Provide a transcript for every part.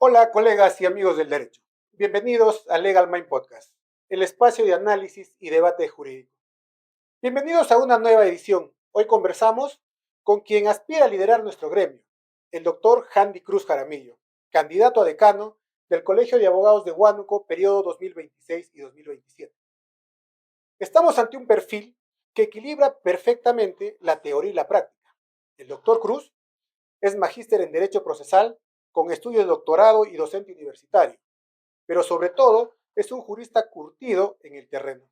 Hola, colegas y amigos del derecho. Bienvenidos a Legal Mind Podcast, el espacio de análisis y debate jurídico. Bienvenidos a una nueva edición. Hoy conversamos con quien aspira a liderar nuestro gremio, el doctor Handy Cruz Jaramillo, candidato a decano del Colegio de Abogados de Huánuco, periodo 2026 y 2027. Estamos ante un perfil que equilibra perfectamente la teoría y la práctica. El doctor Cruz es magíster en Derecho Procesal con estudios de doctorado y docente universitario, pero sobre todo es un jurista curtido en el terreno.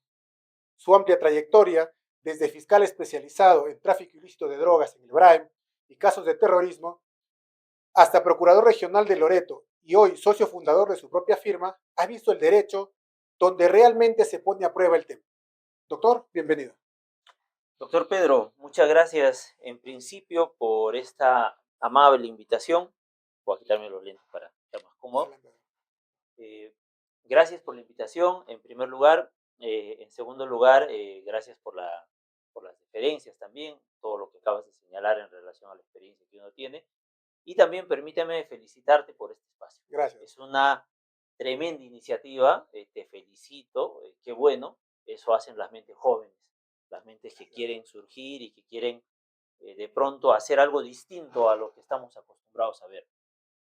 Su amplia trayectoria, desde fiscal especializado en tráfico ilícito de drogas en el BRAEM y casos de terrorismo, hasta procurador regional de Loreto y hoy socio fundador de su propia firma, ha visto el derecho donde realmente se pone a prueba el tema. Doctor, bienvenido. Doctor Pedro, muchas gracias en principio por esta amable invitación. Voy a quitarme los lentes para estar más cómodo. Adelante. Eh, Gracias por la invitación, en primer lugar. En segundo lugar, gracias por las referencias también, todo lo que acabas de señalar en relación a la experiencia que uno tiene. Y también permíteme felicitarte por este espacio. Gracias. Es una tremenda iniciativa, te felicito, qué bueno, eso hacen las mentes jóvenes, las mentes que quieren surgir y que quieren de pronto hacer algo distinto a lo que estamos acostumbrados a ver.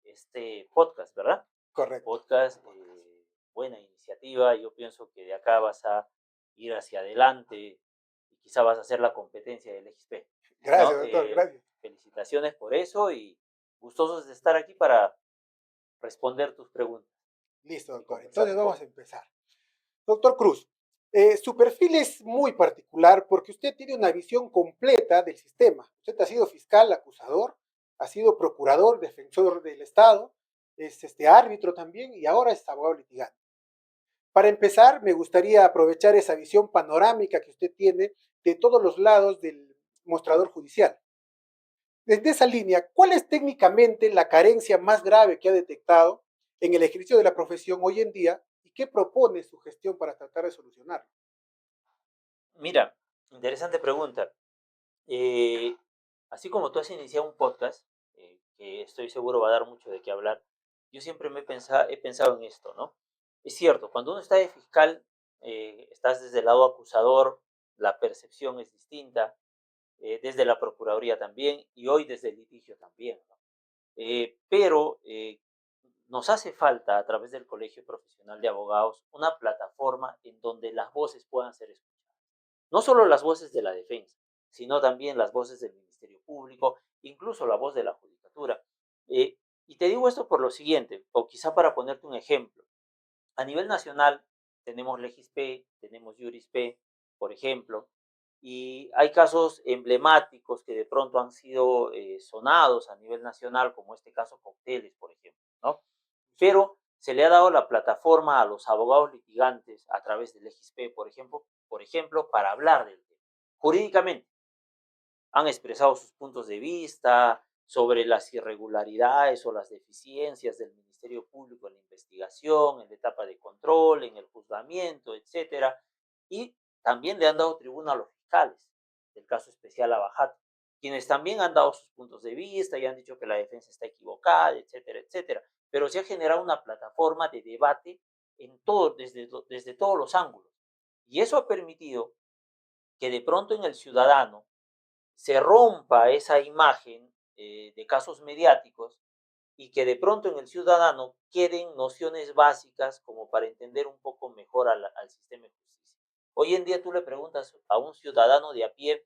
Este podcast, ¿verdad? Correcto. Podcast, buena iniciativa, yo pienso que de acá vas a ir hacia adelante y quizá vas a hacer la competencia del XP, Gracias, ¿no? doctor. Gracias. Felicitaciones por eso y gustosos de estar aquí para responder tus preguntas Listo, y doctor. conversar Entonces un vamos a poco. empezar. Doctor Cruz, su perfil es muy particular porque usted tiene una visión completa del sistema. Usted ha sido fiscal, acusador, ha sido procurador, defensor del Estado, es árbitro también y ahora es abogado litigante. Para empezar, me gustaría aprovechar esa visión panorámica que usted tiene de todos los lados del mostrador judicial. Desde esa línea, ¿cuál es técnicamente la carencia más grave que ha detectado en el ejercicio de la profesión hoy en día y qué propone su gestión para tratar de solucionarlo? Mira, interesante pregunta. Eh, Así como tú has iniciado un podcast, que estoy seguro va a dar mucho de qué hablar, yo siempre he pensado en esto, ¿no? Es cierto, cuando uno está de fiscal, estás desde el lado acusador, la percepción es distinta, desde la Procuraduría también, y hoy desde el litigio también, ¿no? Pero nos hace falta, a través del Colegio Profesional de Abogados, una plataforma en donde las voces puedan ser escuchadas. No solo las voces de la defensa, sino también las voces del Ministerio Público, incluso la voz de la Judicatura. Eh, y te digo esto por lo siguiente, o quizá para ponerte un ejemplo. A nivel nacional tenemos LegisP, tenemos JurisP, por ejemplo, y hay casos emblemáticos que de pronto han sido sonados a nivel nacional, como este caso Cocteles, por ejemplo, ¿no? Pero se le ha dado la plataforma a los abogados litigantes a través del LegisP, por ejemplo, para hablar del tema. Jurídicamente, han expresado sus puntos de vista sobre las irregularidades o las deficiencias del Ministerio Público en la investigación, en la etapa de control, en el juzgamiento, etcétera. Y también le han dado tribuna a los fiscales del caso especial Abajat, quienes también han dado sus puntos de vista y han dicho que la defensa está equivocada, etcétera, etcétera. Pero se ha generado una plataforma de debate desde todos los ángulos. Y eso ha permitido que de pronto en el ciudadano se rompa esa imagen de casos mediáticos y que de pronto en el ciudadano queden nociones básicas como para entender un poco mejor al sistema de justicia. Hoy en día tú le preguntas a un ciudadano de a pie,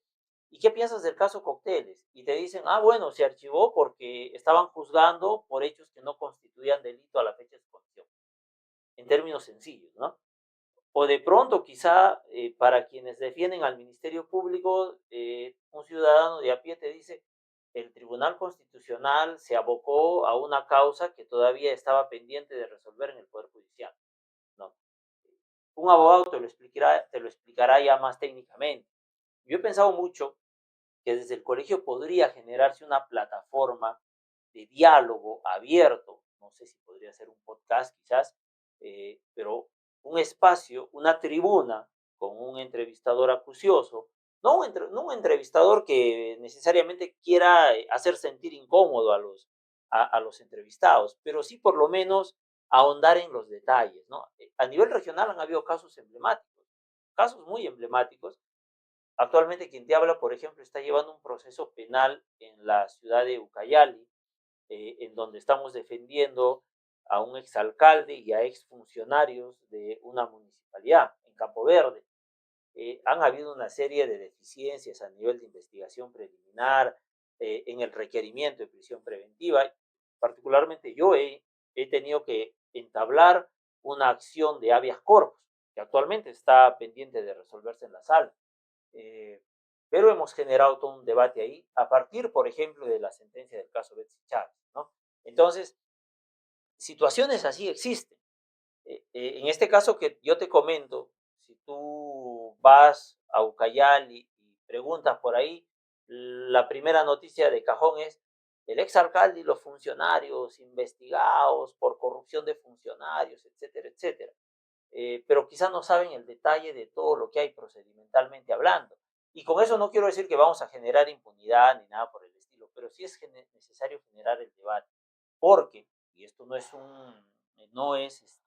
¿y qué piensas del caso Cocteles? Y te dicen, ah, bueno, se archivó porque estaban juzgando por hechos que no constituían delito a la fecha de su comisión, en términos sencillos, ¿no? O de pronto, quizá, para quienes defienden al Ministerio Público, un ciudadano de a pie te dice, el Tribunal Constitucional se abocó a una causa que todavía estaba pendiente de resolver en el Poder Judicial, ¿no? Un abogado te lo explicará ya más técnicamente. Yo he pensado mucho que desde el colegio podría generarse una plataforma de diálogo abierto, no sé si podría ser un podcast quizás, pero un espacio, una tribuna con un entrevistador acucioso, no un entrevistador que necesariamente quiera hacer sentir incómodo a a los entrevistados, pero sí por lo menos ahondar en los detalles, ¿no? A nivel regional han habido casos muy emblemáticos. Actualmente quien te habla, por ejemplo, está llevando un proceso penal en la ciudad de Ucayali, en donde estamos defendiendo a un exalcalde y a exfuncionarios de una municipalidad en Campo Verde. Han habido una serie de deficiencias a nivel de investigación preliminar, en el requerimiento de prisión preventiva. Particularmente yo he tenido que entablar una acción de habeas corpus, que actualmente está pendiente de resolverse en la sala. Eh, pero hemos generado todo un debate ahí, a partir, por ejemplo, de la sentencia del caso Betsy Chávez, ¿no? Entonces, situaciones así existen. En este caso que yo te comento, si tú vas a Ucayali y preguntas por ahí, la primera noticia de cajón es el exalcalde y los funcionarios investigados por corrupción de funcionarios, etcétera, etcétera. Pero quizás no saben el detalle de todo lo que hay procedimentalmente hablando. Y con eso no quiero decir que vamos a generar impunidad ni nada por el estilo, pero sí es necesario generar el debate, porque, y esto no es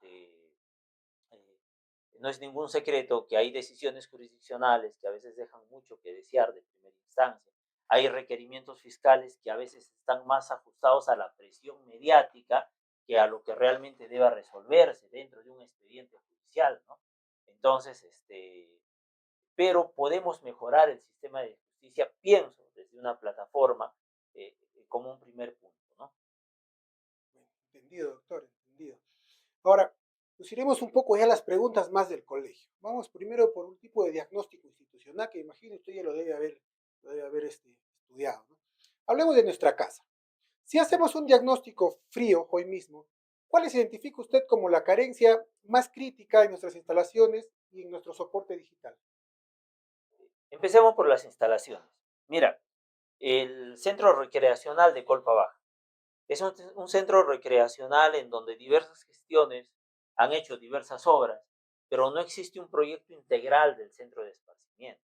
eh, no es ningún secreto que hay decisiones jurisdiccionales que a veces dejan mucho que desear de primera instancia. Hay requerimientos fiscales que a veces están más ajustados a la presión mediática que a lo que realmente deba resolverse dentro de un expediente judicial, ¿no? Entonces, pero podemos mejorar el sistema de justicia, pienso, desde una plataforma, como un primer punto, ¿no? Bueno, entendido, doctor, entendido. Ahora, nos iremos un poco ya a las preguntas más del colegio. Vamos primero por un tipo de diagnóstico institucional que imagino usted ya lo debe haber estudiado, ¿no? Hablemos de nuestra casa. Si hacemos un diagnóstico frío hoy mismo, ¿cuáles identifica usted como la carencia más crítica en nuestras instalaciones y en nuestro soporte digital? Empecemos por las instalaciones. Mira, el Centro Recreacional de Colpa Baja es un centro recreacional en donde diversas gestiones han hecho diversas obras, pero no existe un proyecto integral del centro de esparcimiento,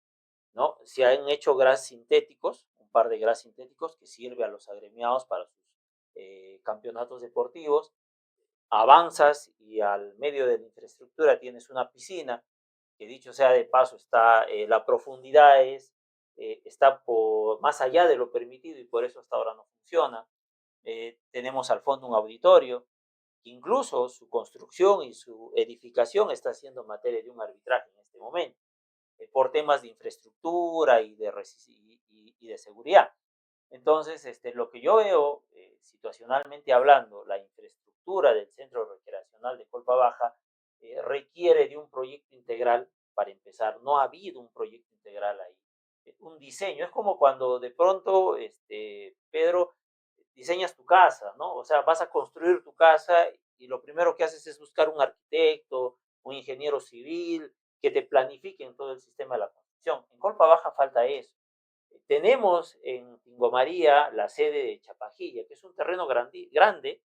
¿no? Se han hecho gras sintéticos, un par de gras sintéticos que sirve a los agremiados para sus campeonatos deportivos. Avanzas y al medio de la infraestructura tienes una piscina, que dicho sea de paso, la profundidad está más allá de lo permitido y por eso hasta ahora no funciona. Tenemos al fondo un auditorio, que incluso su construcción y su edificación está siendo materia de un arbitraje en este momento, por temas de infraestructura y de seguridad. Entonces, lo que yo veo, situacionalmente hablando, la infraestructura del centro recreacional de Colpa Baja requiere de un proyecto integral para empezar. No ha habido un proyecto integral ahí. Un diseño, es como cuando de pronto, Pedro, diseñas tu casa, ¿no? O sea, vas a construir tu casa y lo primero que haces es buscar un arquitecto, un ingeniero civil, que te planifiquen todo el sistema de la construcción. En Colpa Baja falta eso. Tenemos en Tingo María la sede de Chapajilla, que es un terreno grande,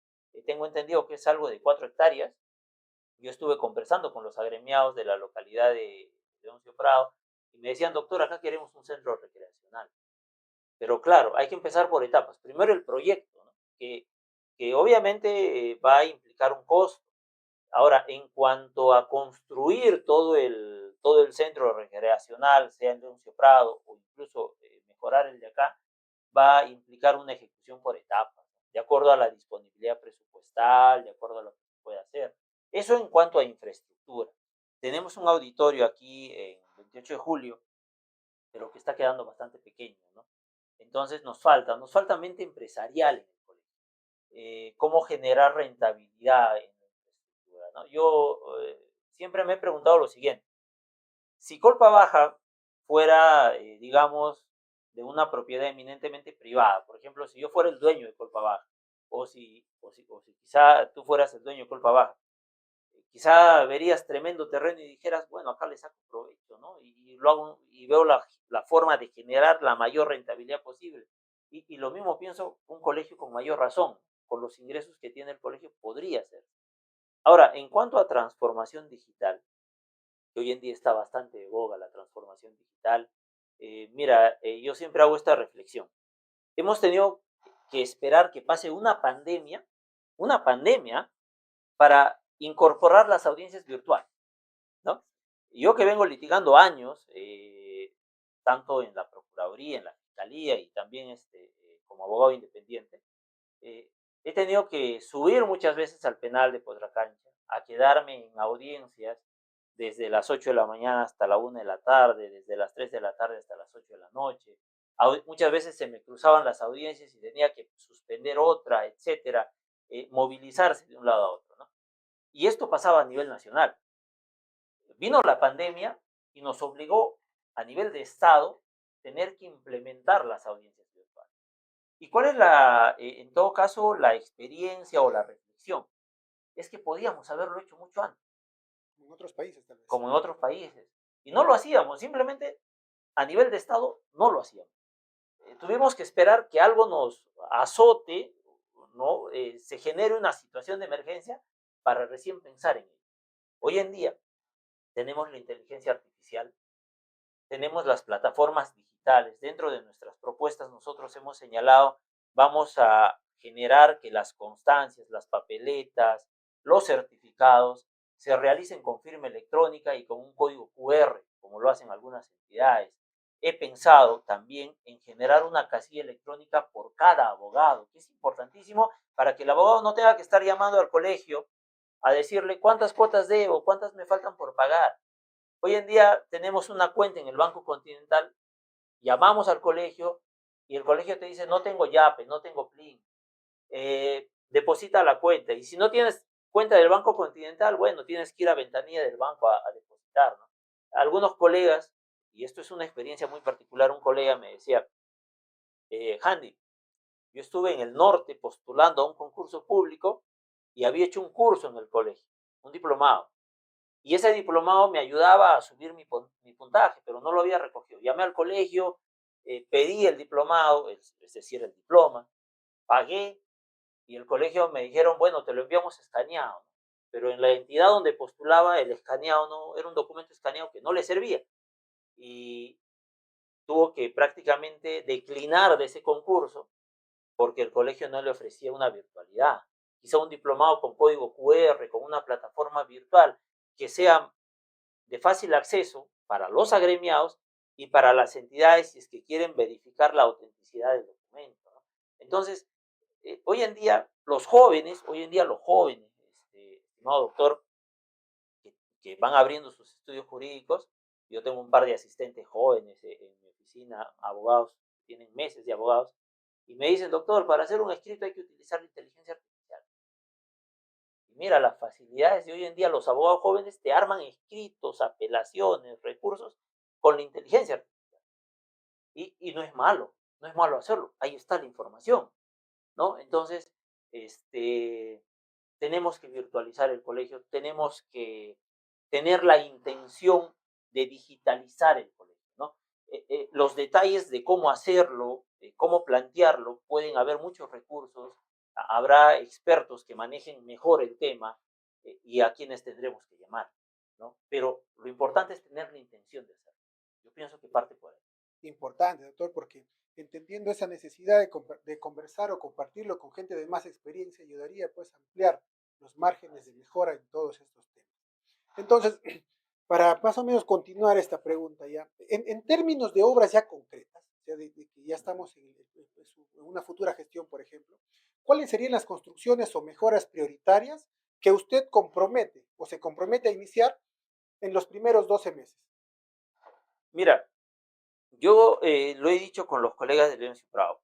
tengo entendido que es algo de 4 hectáreas. Yo estuve conversando con los agremiados de la localidad de Leoncio Prado y me decían, doctor, acá queremos un centro recreacional. Pero claro, hay que empezar por etapas. Primero el proyecto, ¿no? que obviamente va a implicar un costo. Ahora, en cuanto a construir todo el centro recreacional, sea en Leoncio Prado o incluso mejorar el de acá, va a implicar una ejecución por etapas, ¿no? De acuerdo a la disponibilidad presupuestal, de acuerdo a lo que se puede hacer. Eso en cuanto a infraestructura. Tenemos un auditorio aquí en 28 de julio, pero que está quedando bastante pequeño, ¿no? Entonces nos falta mente empresarial en el colegio. Cómo generar rentabilidad en la infraestructura, ¿no? Yo siempre me he preguntado lo siguiente: si Colpa Baja fuera, digamos, de una propiedad eminentemente privada, por ejemplo, si yo fuera el dueño de Colpa Baja, o si quizá tú fueras el dueño de Colpa Baja, quizá verías tremendo terreno y dijeras, bueno, acá le saco provecho, ¿no? Y lo hago y veo la forma de generar la mayor rentabilidad posible. Y lo mismo pienso, un colegio con mayor razón, con los ingresos que tiene el colegio, podría ser. Ahora, en cuanto a transformación digital, que hoy en día está bastante de boga la transformación digital, mira, yo siempre hago esta reflexión. Hemos tenido que esperar que pase una pandemia, para incorporar las audiencias virtuales, ¿no? Yo que vengo litigando años, tanto en la Procuraduría, en la Fiscalía y también como abogado independiente, eh, he tenido que subir muchas veces al penal de Potracancha, a quedarme en audiencias desde las 8 de la mañana hasta la 1 de la tarde, desde las 3 de la tarde hasta las 8 de la noche. Muchas veces se me cruzaban las audiencias y tenía que suspender otra, etcétera, movilizarse de un lado a otro, ¿no? Y esto pasaba a nivel nacional. Vino la pandemia y nos obligó a nivel de Estado tener que implementar las audiencias virtuales. ¿Y cuál es en todo caso, la experiencia o la reflexión? Es que podíamos haberlo hecho mucho antes, En otros países, tal vez. como en otros países. Y no lo hacíamos, simplemente a nivel de Estado no lo hacíamos. Tuvimos que esperar que algo nos azote, ¿no? Se genere una situación de emergencia para recién pensar en ello. Hoy en día tenemos la inteligencia artificial, tenemos las plataformas digitales. Dentro de nuestras propuestas nosotros hemos señalado, vamos a generar que las constancias, las papeletas, los certificados se realicen con firma electrónica y con un código QR, como lo hacen algunas entidades. He pensado también en generar una casilla electrónica por cada abogado, que es importantísimo para que el abogado no tenga que estar llamando al colegio a decirle cuántas cuotas debo, cuántas me faltan por pagar. Hoy en día tenemos una cuenta en el Banco Continental, llamamos al colegio y el colegio te dice, no tengo YAPE, no tengo PLIN, deposita la cuenta. Y si no tienes cuenta del Banco Continental, bueno, tienes que ir a ventanilla del banco a depositar, ¿no? Algunos colegas, y esto es una experiencia muy particular, un colega me decía, Handy, yo estuve en el norte postulando a un concurso público y había hecho un curso en el colegio, un diplomado. Y ese diplomado me ayudaba a subir mi puntaje, pero no lo había recogido. Llamé al colegio, pedí el diplomado, es decir, el diploma, pagué y el colegio me dijeron, bueno, te lo enviamos escaneado, ¿no? Pero en la entidad donde postulaba el escaneado no era un documento escaneado que no le servía y tuvo que prácticamente declinar de ese concurso porque el colegio no le ofrecía una virtualidad. Quizá un diplomado con código QR, con una plataforma virtual que sea de fácil acceso para los agremiados y para las entidades si es que quieren verificar la autenticidad del documento, ¿no? Entonces, hoy en día los jóvenes, estimado doctor, que, que van abriendo sus estudios jurídicos, yo tengo un par de asistentes jóvenes en mi oficina, abogados, tienen meses de abogados, y me dicen, doctor, para hacer un escrito hay que utilizar la inteligencia artificial. Y mira, las facilidades de hoy en día, los abogados jóvenes te arman escritos, apelaciones, recursos con la inteligencia artificial. Y no es malo, no es malo hacerlo. Ahí está la información, ¿no? Entonces, este, tenemos que virtualizar el colegio, tenemos que tener la intención de digitalizar el colegio, ¿no? Los detalles de cómo hacerlo, cómo plantearlo, pueden haber muchos recursos, habrá expertos que manejen mejor el tema y a quienes tendremos que llamar, ¿no? Pero lo importante es tener la intención de hacerlo. Yo pienso que parte por ahí. Importante, doctor, porque entendiendo esa necesidad de conversar o compartirlo con gente de más experiencia ayudaría pues a ampliar los márgenes de mejora en todos estos temas. Entonces, para más o menos continuar esta pregunta ya, en términos de obras ya concretas, o sea, de que ya estamos pues, en una futura gestión, por ejemplo, ¿cuáles serían las construcciones o mejoras prioritarias que usted compromete o se compromete a iniciar en los primeros 12 meses? Mira, yo lo he dicho con los colegas de León Prado.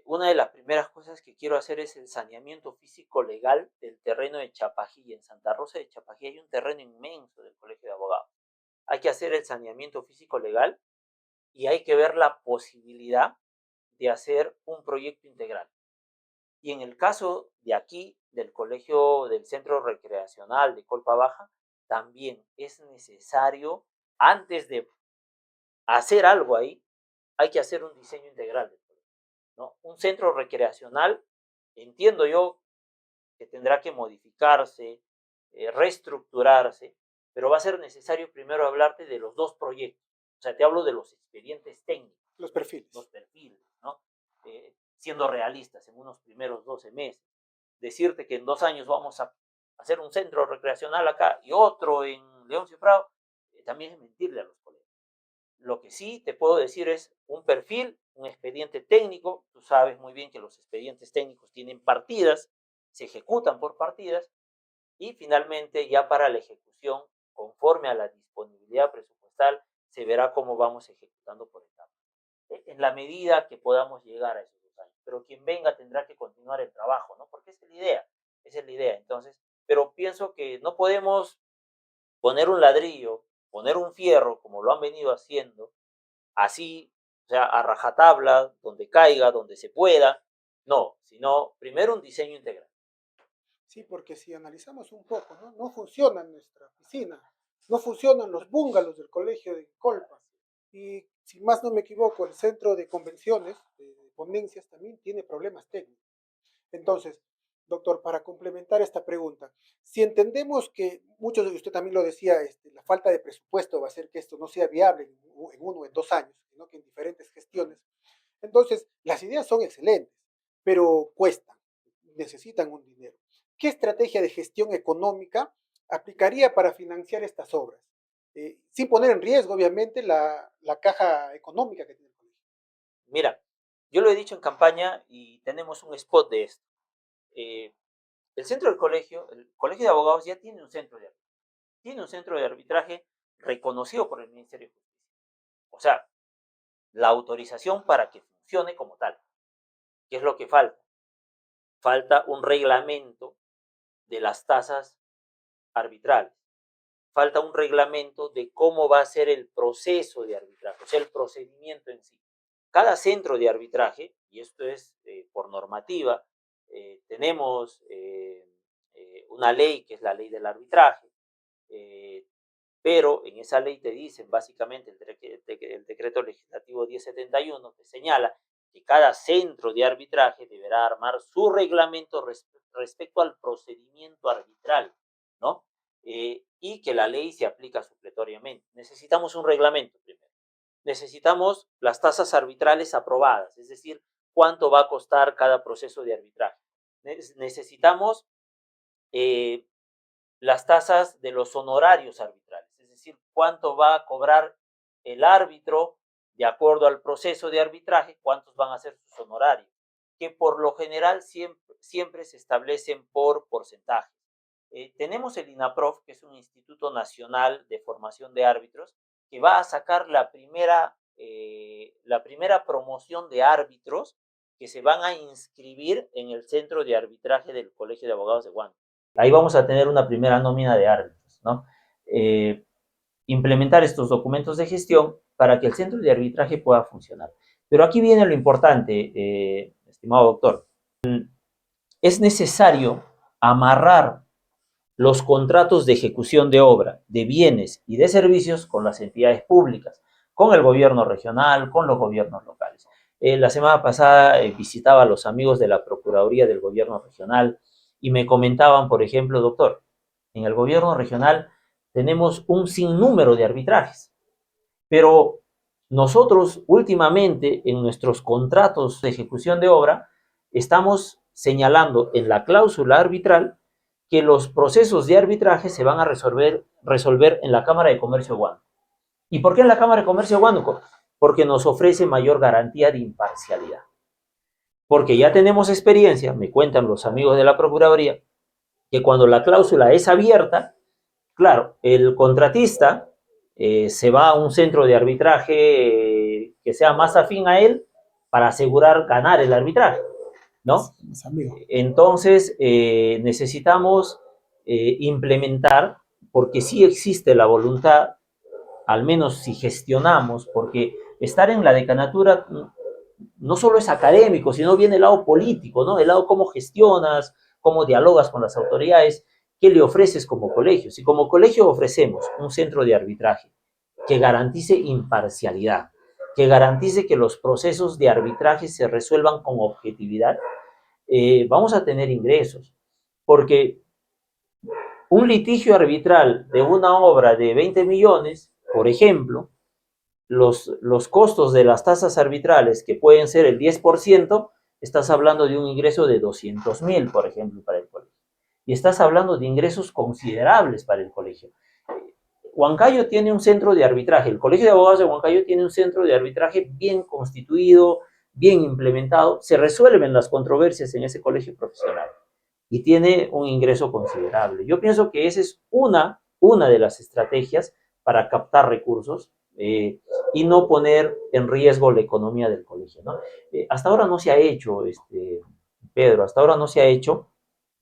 Una de las primeras cosas que quiero hacer es el saneamiento físico legal del terreno de Chapají. En Santa Rosa de Chapají hay un terreno inmenso del Colegio de Abogados. Hay que hacer el saneamiento físico legal y hay que ver la posibilidad de hacer un proyecto integral. Y en el caso de aquí, del colegio del centro recreacional de Colpa Baja, también es necesario, antes de hacer algo ahí, hay que hacer un diseño integral del colegio, ¿no? Un centro recreacional, entiendo yo que tendrá que modificarse, reestructurarse, pero va a ser necesario primero hablarte de los dos proyectos. O sea, te hablo de los expedientes técnicos, Los perfiles. los perfiles, ¿no? siendo realistas, en unos primeros 12 meses. Decirte que en 2 años vamos a hacer un centro recreacional acá y otro en León Cifrado, también es mentirle a los colegas. Lo que sí te puedo decir es un perfil, un expediente técnico. Tú sabes muy bien que los expedientes técnicos tienen partidas, se ejecutan por partidas y finalmente ya para la ejecución, conforme a la disponibilidad presupuestal, se verá cómo vamos ejecutando por etapas. En la medida que podamos llegar a esos 2 años. Pero quien venga tendrá que continuar el trabajo, ¿no? Porque esa es la idea, esa es la idea. Entonces, pero pienso que no podemos poner un ladrillo, poner un fierro, como lo han venido haciendo, así, o sea, a rajatabla, donde caiga, donde se pueda. No, sino primero un diseño integral. Sí, porque si analizamos un poco, ¿no? No funciona nuestra oficina, no funcionan los bungalows del colegio de Colpas. Y si más no me equivoco, el centro de convenciones, de ponencias, también tiene problemas técnicos. Entonces, doctor, para complementar esta pregunta, si entendemos que muchos de usted también lo decía, la falta de presupuesto va a hacer que esto no sea viable en 1 o en 2 años, sino que en diferentes gestiones. Entonces, las ideas son excelentes, pero cuestan, necesitan un dinero. ¿Qué estrategia de gestión económica aplicaría para financiar estas obras? Sin poner en riesgo, obviamente, la caja económica que tiene el colegio. Mira, yo lo he dicho en campaña y tenemos un spot de esto. Eh, el centro del colegio, el colegio de abogados ya tiene un centro de arbitraje. Tiene un centro de arbitraje reconocido por el Ministerio de Justicia. O sea, la autorización para que funcione como tal. ¿Qué es lo que falta? Falta un reglamento de las tasas arbitrales. Falta un reglamento de cómo va a ser el proceso de arbitraje, o sea, el procedimiento en sí. Cada centro de arbitraje, y esto es por normativa, tenemos una ley que es la ley del arbitraje, eh, pero en esa ley te dicen básicamente el decreto legislativo 1071 te señala que cada centro de arbitraje deberá armar su reglamento respecto al procedimiento arbitral, ¿no? Y que la ley se aplica supletoriamente. Necesitamos un reglamento primero. Necesitamos las tasas arbitrales aprobadas, es decir, cuánto va a costar cada proceso de arbitraje. Necesitamos eh, las tasas de los honorarios arbitrales, es decir, cuánto va a cobrar el árbitro de acuerdo al proceso de arbitraje, cuántos van a ser sus honorarios, que por lo general siempre se establecen por porcentaje. Tenemos el INAPROF, que es un Instituto Nacional de Formación de Árbitros, que va a sacar la primera promoción de árbitros que se van a inscribir en el centro de arbitraje del Colegio de Abogados de Huánuco. Ahí vamos a tener una primera nómina de árbitros, ¿no? Implementar estos documentos de gestión para que el centro de arbitraje pueda funcionar. Pero aquí viene lo importante, estimado doctor. Es necesario amarrar los contratos de ejecución de obra, de bienes y de servicios con las entidades públicas, con el gobierno regional, con los gobiernos locales. La semana pasada visitaba a los amigos de la Procuraduría del Gobierno Regional y me comentaban, por ejemplo, doctor, en el gobierno regional tenemos un sinnúmero de arbitrajes, pero nosotros últimamente en nuestros contratos de ejecución de obra estamos señalando en la cláusula arbitral que los procesos de arbitraje se van a resolver en la Cámara de Comercio de Huánuco. ¿Y por qué en la Cámara de Comercio de Huánuco? Porque nos ofrece mayor garantía de imparcialidad. Porque ya tenemos experiencia, me cuentan los amigos de la Procuraduría, que cuando la cláusula es abierta, claro, el contratista se va a un centro de arbitraje que sea más afín a él para asegurar ganar el arbitraje, ¿no? Entonces, necesitamos implementar, porque sí existe la voluntad, al menos si gestionamos, porque estar en la decanatura no solo es académico, sino viene el lado político, ¿no? El lado cómo gestionas, cómo dialogas con las autoridades, qué le ofreces como colegio. Si como colegio ofrecemos un centro de arbitraje que garantice imparcialidad, que garantice que los procesos de arbitraje se resuelvan con objetividad, vamos a tener ingresos, porque un litigio arbitral de una obra de 20 millones, por ejemplo, los costos de las tasas arbitrales, que pueden ser el 10%, estás hablando de un ingreso de 200.000, por ejemplo, para el colegio. Y estás hablando de ingresos considerables para el colegio. Huancayo tiene un centro de arbitraje, el Colegio de Abogados de Huancayo tiene un centro de arbitraje bien constituido, bien implementado, se resuelven las controversias en ese colegio profesional y tiene un ingreso considerable. Yo pienso que esa es una de las estrategias para captar recursos y no poner en riesgo la economía del colegio, ¿no? Hasta ahora no se ha hecho, Pedro, hasta ahora no se ha hecho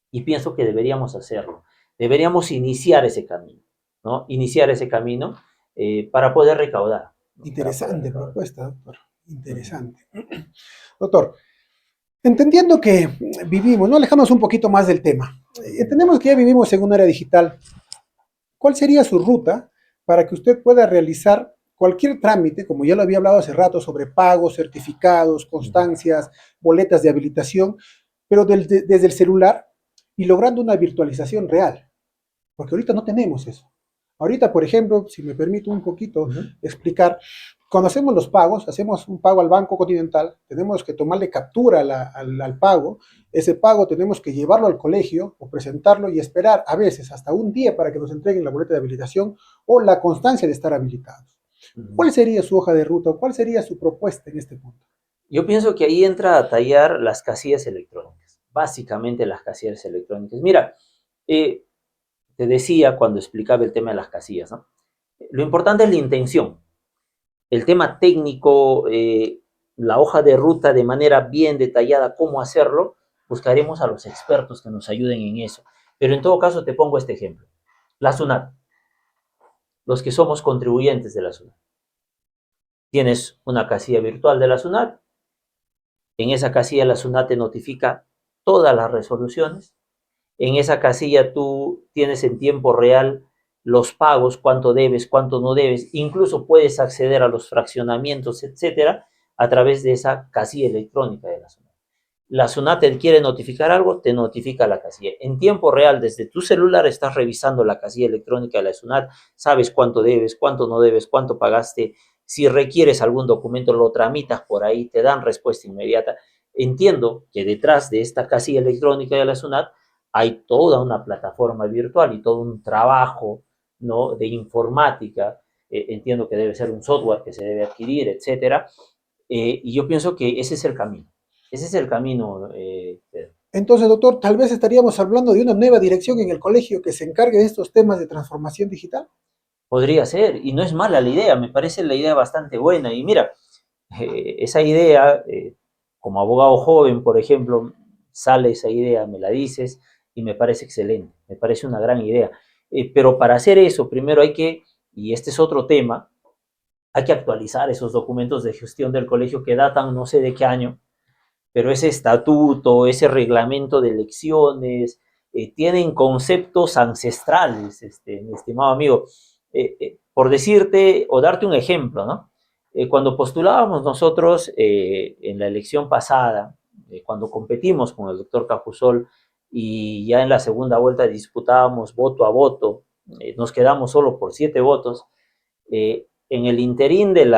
y pienso que deberíamos hacerlo. Deberíamos iniciar ese camino, ¿no? Iniciar ese camino para poder recaudar, ¿no? Interesante propuesta, doctor. Interesante. Doctor, entendiendo que vivimos, no alejamos un poquito más del tema. Entendemos que ya vivimos en una era digital. ¿Cuál sería su ruta para que usted pueda realizar cualquier trámite, como ya lo había hablado hace rato, sobre pagos, certificados, constancias, boletas de habilitación, pero desde el celular y logrando una virtualización real? Porque ahorita no tenemos eso. Ahorita, por ejemplo, si me permite un poquito explicar, cuando hacemos los pagos, hacemos un pago al Banco Continental, tenemos que tomarle captura al pago, ese pago tenemos que llevarlo al colegio o presentarlo y esperar a veces hasta un día para que nos entreguen la boleta de habilitación o la constancia de estar habilitados. ¿Cuál sería su hoja de ruta o cuál sería su propuesta en este punto? Yo pienso que ahí entra a tallar las casillas electrónicas, básicamente las casillas electrónicas. Mira, te decía cuando explicaba el tema de las casillas, ¿no? Lo importante es la intención. El tema técnico, la hoja de ruta de manera bien detallada, cómo hacerlo, buscaremos a los expertos que nos ayuden en eso. Pero en todo caso te pongo este ejemplo. La SUNAT, los que somos contribuyentes de la SUNAT. Tienes una casilla virtual de la SUNAT, en esa casilla la SUNAT te notifica todas las resoluciones, en esa casilla tú tienes en tiempo real los pagos, cuánto debes, cuánto no debes, incluso puedes acceder a los fraccionamientos, etcétera, a través de esa casilla electrónica de la SUNAT. La SUNAT te quiere notificar algo, te notifica la casilla. En tiempo real, desde tu celular, estás revisando la casilla electrónica de la SUNAT, sabes cuánto debes, cuánto no debes, cuánto pagaste. Si requieres algún documento, lo tramitas por ahí, te dan respuesta inmediata. Entiendo que detrás de esta casilla electrónica de la SUNAT hay toda una plataforma virtual y todo un trabajo, ¿no?, de informática. Entiendo que debe ser un software que se debe adquirir, etcétera. Y yo pienso que ese es el camino. Ese es el camino, Pedro. Entonces, doctor, tal vez estaríamos hablando de una nueva dirección en el colegio que se encargue de estos temas de transformación digital. Podría ser, y no es mala la idea, me parece la idea bastante buena. Y mira, esa idea, como abogado joven, por ejemplo, sale esa idea, me la dices, y me parece excelente, me parece una gran idea. Pero para hacer eso, primero hay que, y este es otro tema, hay que actualizar esos documentos de gestión del colegio que datan no sé de qué año, pero ese estatuto, ese reglamento de elecciones, tienen conceptos ancestrales, mi estimado amigo. Por decirte o darte un ejemplo, ¿no? Cuando postulábamos nosotros en la elección pasada, cuando competimos con el doctor Capusol y ya en la segunda vuelta disputábamos voto a voto, nos quedamos solo por 7 votos, en el interín del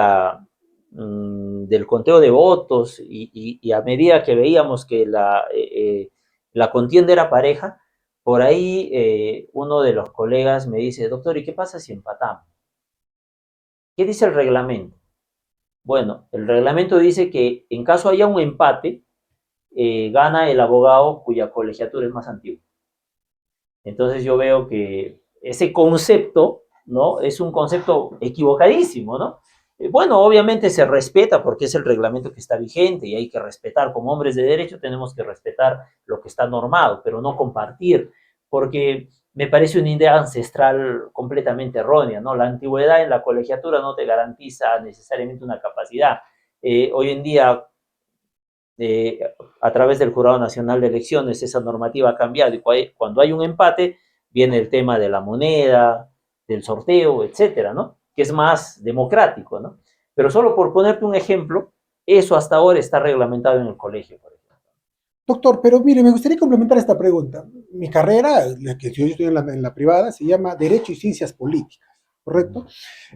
conteo de votos y a medida que veíamos que la contienda era pareja, por ahí uno de los colegas me dice, doctor, ¿y qué pasa si empatamos? ¿Qué dice el reglamento? Bueno, el reglamento dice que en caso haya un empate, gana el abogado cuya colegiatura es más antigua. Entonces yo veo que ese concepto, ¿no?, es un concepto equivocadísimo, ¿no? Bueno, obviamente se respeta porque es el reglamento que está vigente y hay que respetar. Como hombres de derecho tenemos que respetar lo que está normado, pero no compartir, porque me parece una idea ancestral completamente errónea, ¿no? La antigüedad en la colegiatura no te garantiza necesariamente una capacidad. Hoy en día eh, a través del Jurado Nacional de Elecciones esa normativa ha cambiado y cuando hay un empate viene el tema de la moneda, del sorteo, etcétera, ¿no? Que es más democrático, ¿no? Pero solo por ponerte un ejemplo, eso hasta ahora está reglamentado en el colegio, por ejemplo. Doctor, pero mire, me gustaría complementar esta pregunta. Mi carrera, la que yo estoy en la privada, se llama Derecho y Ciencias Políticas, ¿correcto?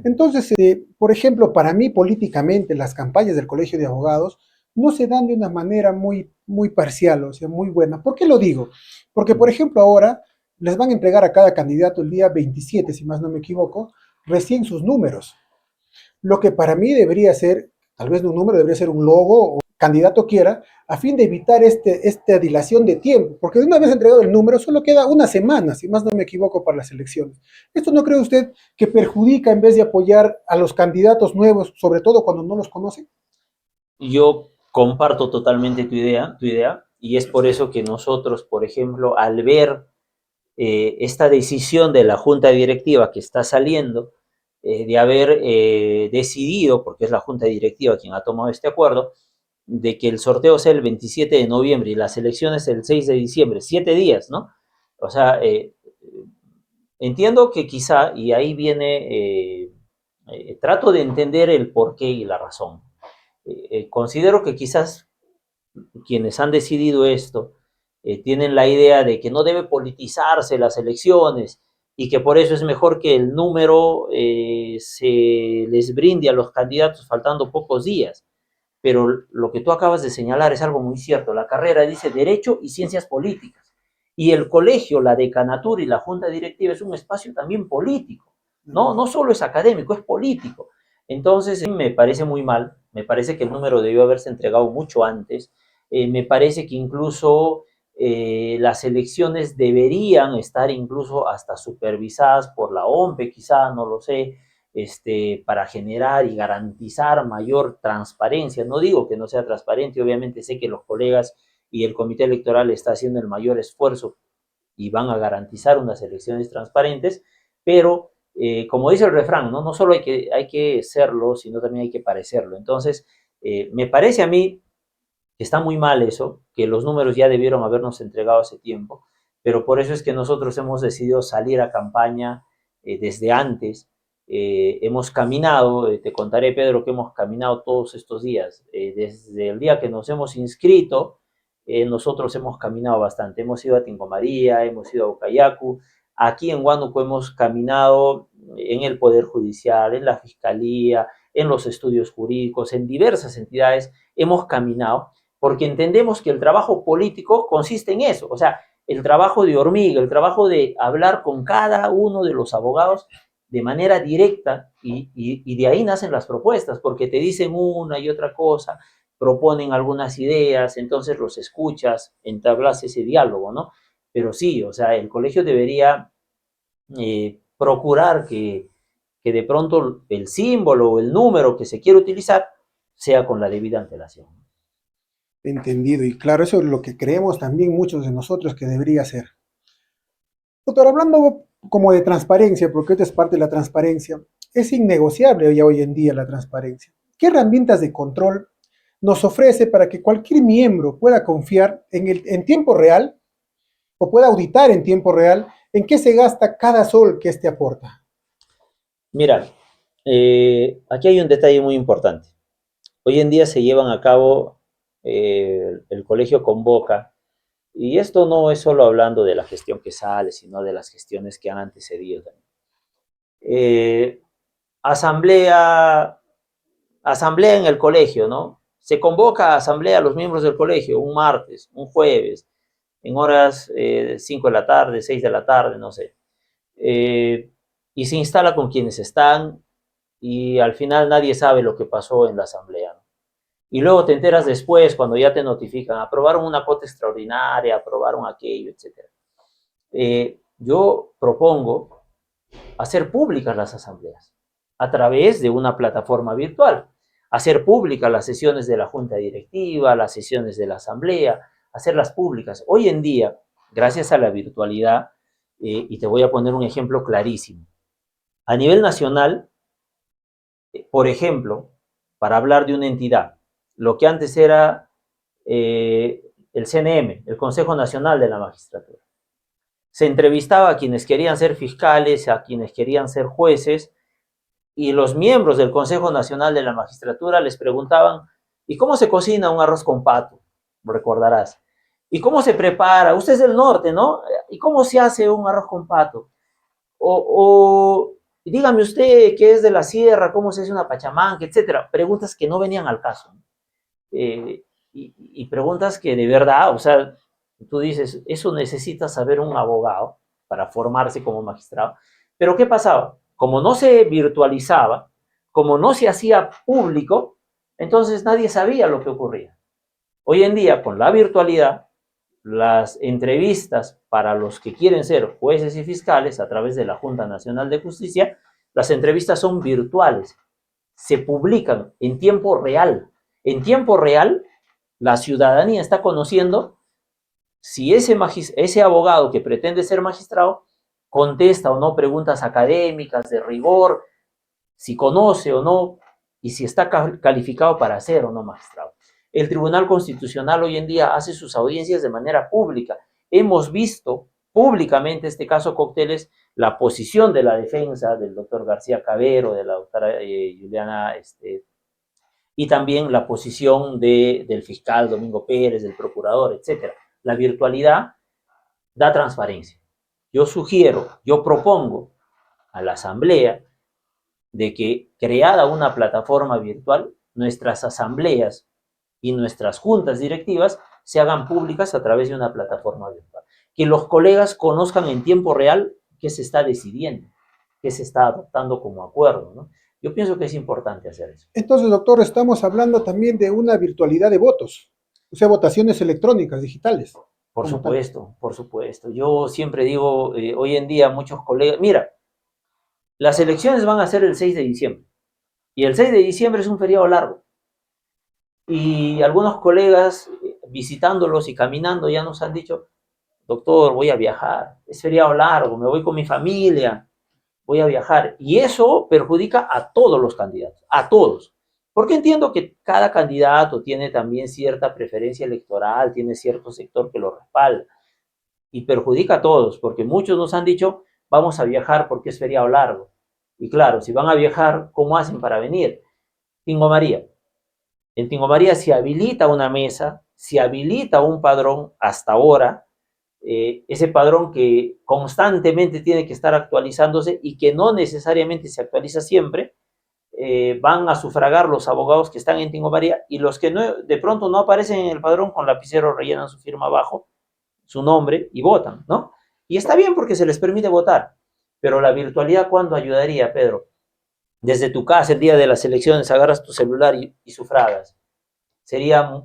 Entonces, por ejemplo, para mí políticamente las campañas del Colegio de Abogados no se dan de una manera muy parcial, o sea, muy buena. ¿Por qué lo digo? Porque, por ejemplo, ahora les van a entregar a cada candidato el día 27, si más no me equivoco, recién sus números. Lo que para mí debería ser, tal vez no un número, debería ser un logo o candidato quiera, a fin de evitar esta dilación de tiempo, porque de una vez entregado el número, solo queda una semana, si más no me equivoco, para las elecciones. ¿Esto no cree usted que perjudica en vez de apoyar a los candidatos nuevos, sobre todo cuando no los conocen? Yo comparto totalmente tu idea, y es por eso que nosotros, por ejemplo, al ver esta decisión de la junta directiva que está saliendo, de haber decidido, porque es la junta directiva quien ha tomado este acuerdo, de que el sorteo sea el 27 de noviembre y las elecciones el 6 de diciembre, 7 días, ¿no? O sea, entiendo que quizá, y ahí viene, trato de entender el porqué y la razón. Considero que quizás quienes han decidido esto tienen la idea de que no debe politizarse las elecciones y que por eso es mejor que el número se les brinde a los candidatos faltando pocos días. Pero lo que tú acabas de señalar es algo muy cierto. La carrera dice Derecho y Ciencias Políticas. Y el colegio, la decanatura y la junta directiva es un espacio también político. No, no solo es académico, es político. Entonces, me parece muy mal, me parece que el número debió haberse entregado mucho antes, me parece que incluso las elecciones deberían estar incluso hasta supervisadas por la OMPE, quizá, no lo sé, para generar y garantizar mayor transparencia. No digo que no sea transparente, obviamente sé que los colegas y el comité electoral está haciendo el mayor esfuerzo y van a garantizar unas elecciones transparentes, pero como dice el refrán, ¿no? No solo hay que serlo, sino también hay que parecerlo. Entonces, me parece a mí que está muy mal eso, que los números ya debieron habernos entregado hace tiempo, pero por eso es que nosotros hemos decidido salir a campaña desde antes. Hemos caminado, te contaré, Pedro, que hemos caminado todos estos días. Desde el día que nos hemos inscrito, nosotros hemos caminado bastante. Hemos ido a Tingo María, hemos ido a Ucayacu. Aquí en Huánuco hemos caminado en el Poder Judicial, en la Fiscalía, en los estudios jurídicos, en diversas entidades hemos caminado porque entendemos que el trabajo político consiste en eso, o sea, el trabajo de hormiga, el trabajo de hablar con cada uno de los abogados de manera directa y de ahí nacen las propuestas, porque te dicen una y otra cosa, proponen algunas ideas, entonces los escuchas, entablas ese diálogo, ¿no? Pero sí, o sea, el colegio debería procurar que de pronto el símbolo o el número que se quiere utilizar sea con la debida antelación. Entendido, y claro, eso es lo que creemos también muchos de nosotros que debería ser. Doctor, hablando como de transparencia, porque esto es parte de la transparencia, es innegociable ya hoy en día la transparencia. ¿Qué herramientas de control nos ofrece para que cualquier miembro pueda confiar en tiempo real o pueda auditar en tiempo real en qué se gasta cada sol que éste aporta? Mira, aquí hay un detalle muy importante. Hoy en día se llevan a cabo, el colegio convoca, y esto no es solo hablando de la gestión que sale, sino de las gestiones que han antecedido también. Eh, asamblea, asamblea en el colegio, ¿no? Se convoca a asamblea a los miembros del colegio un martes, un jueves, en horas 5 de la tarde, 6 de la tarde, no sé. Eh, y se instala con quienes están y al final nadie sabe lo que pasó en la asamblea, ¿no? Y luego te enteras después, cuando ya te notifican, aprobaron una cuota extraordinaria, aprobaron aquello, etcétera. Yo propongo hacer públicas las asambleas a través de una plataforma virtual, hacer públicas las sesiones de la junta directiva, las sesiones de la asamblea, hacerlas públicas. Hoy en día, gracias a la virtualidad, y te voy a poner un ejemplo clarísimo, a nivel nacional, por ejemplo, para hablar de una entidad, lo que antes era el CNM, el Consejo Nacional de la Magistratura. Se entrevistaba a quienes querían ser fiscales, a quienes querían ser jueces, y los miembros del Consejo Nacional de la Magistratura les preguntaban, ¿y cómo se cocina un arroz con pato? Recordarás. ¿Y cómo se prepara? Usted es del norte, ¿no? ¿Y cómo se hace un arroz con pato? O dígame usted que es de la sierra, cómo se hace una pachamanca, etcétera. Preguntas que no venían al caso. y preguntas que de verdad, o sea, tú dices, eso necesita saber un abogado para formarse como magistrado. Pero ¿qué pasaba? Como no se virtualizaba, como no se hacía público, entonces nadie sabía lo que ocurría. Hoy en día, con la virtualidad, las entrevistas para los que quieren ser jueces y fiscales a través de la Junta Nacional de Justicia, las entrevistas son virtuales, se publican en tiempo real. En tiempo real, la ciudadanía está conociendo si ese abogado que pretende ser magistrado contesta o no preguntas académicas de rigor, si conoce o no, y si está calificado para ser o no magistrado. El Tribunal Constitucional hoy en día hace sus audiencias de manera pública. Hemos visto públicamente este caso Cócteles, la posición de la defensa del doctor García Cabero, de la doctora Juliana, y también la posición del fiscal Domingo Pérez, del procurador, etcétera. La virtualidad da transparencia. Yo sugiero, yo propongo a la Asamblea de que creada una plataforma virtual, nuestras asambleas y nuestras juntas directivas se hagan públicas a través de una plataforma virtual. Que los colegas conozcan en tiempo real qué se está decidiendo, qué se está adoptando como acuerdo, ¿no? Yo pienso que es importante hacer eso. Entonces, doctor, estamos hablando también de una virtualidad de votos, o sea, votaciones electrónicas, digitales, Por como tal. supuesto, por supuesto. Yo siempre digo, hoy en día muchos colegas, mira, las elecciones van a ser el 6 de diciembre y el 6 de diciembre es un feriado largo. Y algunos colegas visitándolos y caminando ya nos han dicho, doctor, voy a viajar, es feriado largo, me voy con mi familia, voy a viajar. Y eso perjudica a todos los candidatos, a todos. Porque entiendo que cada candidato tiene también cierta preferencia electoral, tiene cierto sector que lo respalda. Y perjudica a todos, porque muchos nos han dicho, vamos a viajar porque es feriado largo. Y claro, si van a viajar, ¿cómo hacen para venir? Tingo María. En Tingo María se habilita una mesa, se habilita un padrón hasta ahora, ese padrón que constantemente tiene que estar actualizándose y que no necesariamente se actualiza siempre, van a sufragar los abogados que están en Tingo María y los que no, de pronto no aparecen en el padrón con lapicero rellenan su firma abajo, su nombre y votan, ¿no? Y está bien porque se les permite votar, pero la virtualidad, ¿cuándo ayudaría, Pedro? Desde tu casa el día de las elecciones agarras tu celular y sufragas. Sería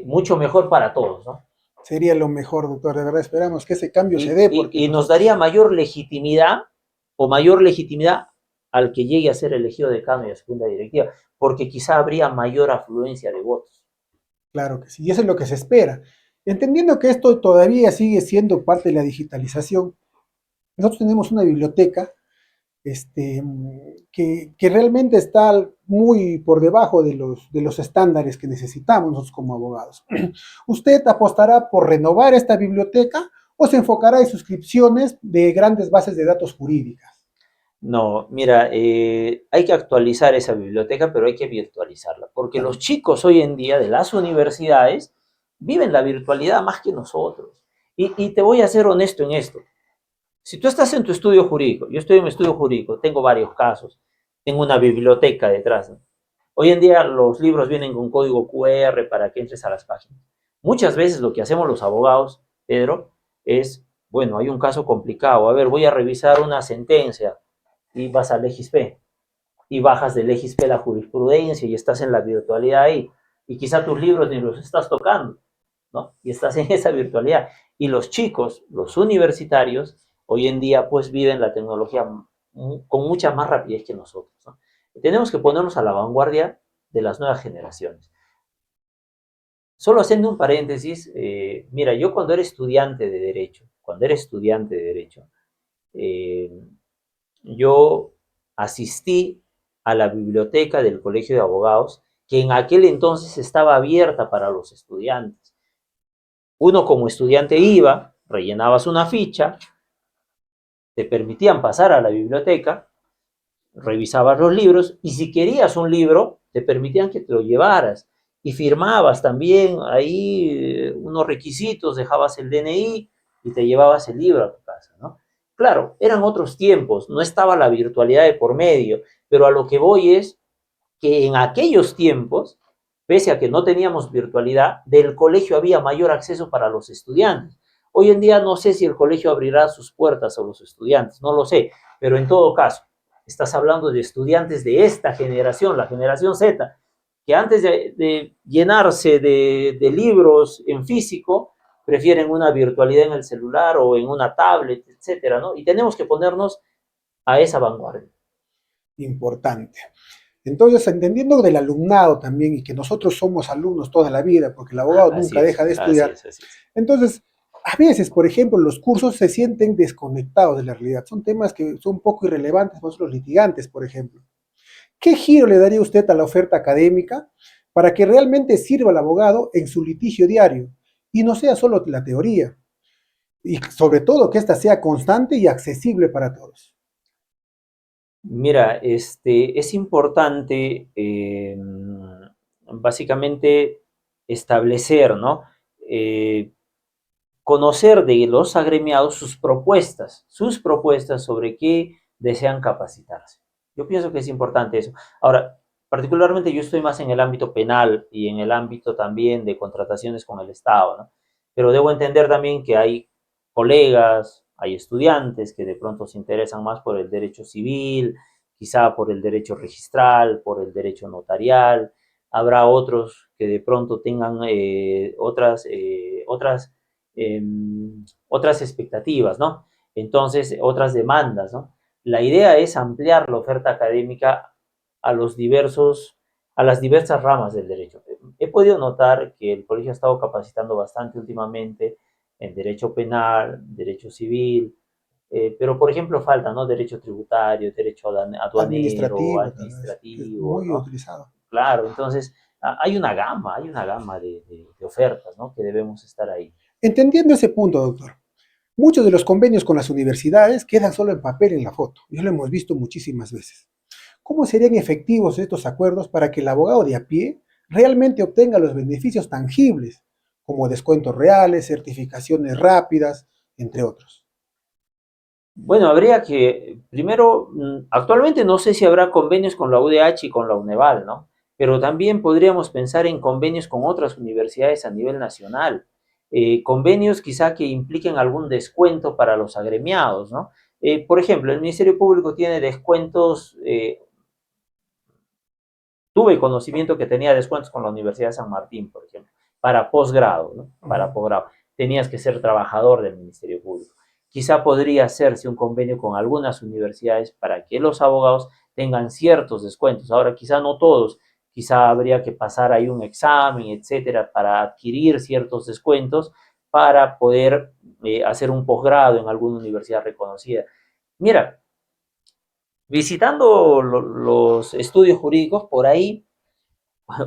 mucho mejor para todos, ¿no? Sería lo mejor, doctor. De verdad, esperamos que ese cambio se dé porque Y nos daría mayor legitimidad o mayor legitimidad al que llegue a ser elegido decano y a segunda directiva, porque quizá habría mayor afluencia de votos. claro que sí, y eso es lo que se espera. Entendiendo que esto todavía sigue siendo parte de la digitalización, nosotros tenemos una biblioteca que realmente está muy por debajo de los estándares que necesitamos nosotros como abogados. ¿Usted apostará por renovar esta biblioteca o se enfocará en suscripciones de grandes bases de datos jurídicas? No, mira, hay que actualizar esa biblioteca, pero hay que virtualizarla, porque Claro. los chicos hoy en día de las universidades viven la virtualidad más que nosotros. Y te voy a ser honesto en esto. Si tú estás en tu estudio jurídico, yo estoy en mi estudio jurídico, tengo varios casos, tengo una biblioteca detrás, ¿no? Hoy en día los libros vienen con código QR para que entres a las páginas. Muchas veces lo que hacemos los abogados, Pedro, es, bueno, hay un caso complicado, a ver, voy a revisar una sentencia y vas a LegisP y bajas de LegisP la jurisprudencia y estás en la virtualidad ahí. Y quizá tus libros ni los estás tocando, ¿no? Y estás en esa virtualidad. Y los chicos, los universitarios, hoy en día pues viven la tecnología con mucha más rapidez que nosotros, ¿no? Tenemos que ponernos a la vanguardia de las nuevas generaciones. Solo haciendo un paréntesis, mira, yo cuando era estudiante de Derecho, eh, yo asistí a la biblioteca del Colegio de Abogados, que en aquel entonces estaba abierta para los estudiantes. Uno como estudiante iba, rellenabas una ficha, te permitían pasar a la biblioteca, revisabas los libros y si querías un libro, te permitían que te lo llevaras y firmabas también ahí unos requisitos, dejabas el DNI y te llevabas el libro a tu casa, ¿no? Claro, eran otros tiempos, no estaba la virtualidad de por medio, pero a lo que voy es que en aquellos tiempos pese a que no teníamos virtualidad, del colegio había mayor acceso para los estudiantes. Hoy en día no sé si el colegio abrirá sus puertas a los estudiantes, no lo sé, pero en todo caso, estás hablando de estudiantes de esta generación, la generación Z, que antes de llenarse de libros en físico, prefieren una virtualidad en el celular o en una tablet, etcétera, ¿no? Y tenemos que ponernos a esa vanguardia. Importante. Entonces, entendiendo del alumnado también y que nosotros somos alumnos toda la vida, porque el abogado Así nunca es, deja de así estudiar, es, así es. entonces, a veces, por ejemplo, los cursos se sienten desconectados de la realidad. Son temas que son un poco irrelevantes para los litigantes, por ejemplo. ¿Qué giro le daría usted a la oferta académica para que realmente sirva al abogado en su litigio diario y no sea solo la teoría? Y sobre todo que ésta sea constante y accesible para todos. Mira, es importante básicamente establecer, ¿no? Eh, Conocer de los agremiados sus propuestas sobre qué desean capacitarse. Yo pienso que es importante eso. Ahora, particularmente yo estoy más en el ámbito penal y en el ámbito también de contrataciones con el Estado, ¿no? Pero debo entender también que hay colegas, hay estudiantes que de pronto se interesan más por el derecho civil, quizá por el derecho registral, por el derecho notarial. Habrá otros que de pronto tengan eh, otras expectativas, ¿no? Entonces, otras demandas, ¿no? La idea es ampliar la oferta académica a a las diversas ramas del derecho. He podido notar que el colegio ha estado capacitando bastante últimamente en derecho penal, derecho civil, pero por ejemplo falta, ¿no? Derecho tributario, derecho aduanero, Administrativo, tal vez, que es administrativo, muy ¿no? utilizado. Claro, entonces hay una gama de ofertas, ¿no? Que debemos estar ahí. Entendiendo ese punto, doctor, muchos de los convenios con las universidades quedan solo en papel en la foto. Ya lo hemos visto muchísimas veces. ¿Cómo serían efectivos estos acuerdos para que el abogado de a pie realmente obtenga los beneficios tangibles, como descuentos reales, certificaciones rápidas, entre otros? Bueno, habría que, primero, actualmente no sé si habrá convenios con la UDH y con la UNEVAL, ¿no? Pero también podríamos pensar en convenios con otras universidades a nivel nacional. Convenios quizá que impliquen algún descuento para los agremiados, ¿no? Por ejemplo, el Ministerio Público tiene descuentos, tuve conocimiento que tenía descuentos con la Universidad de San Martín, por ejemplo, para posgrado, ¿no? Para posgrado. Tenías que ser trabajador del Ministerio Público. Quizá podría hacerse un convenio con algunas universidades para que los abogados tengan ciertos descuentos. Ahora, quizá no todos, quizá habría que pasar ahí un examen, etcétera, para adquirir ciertos descuentos para poder hacer un posgrado en alguna universidad reconocida. Mira, visitando los estudios jurídicos, por ahí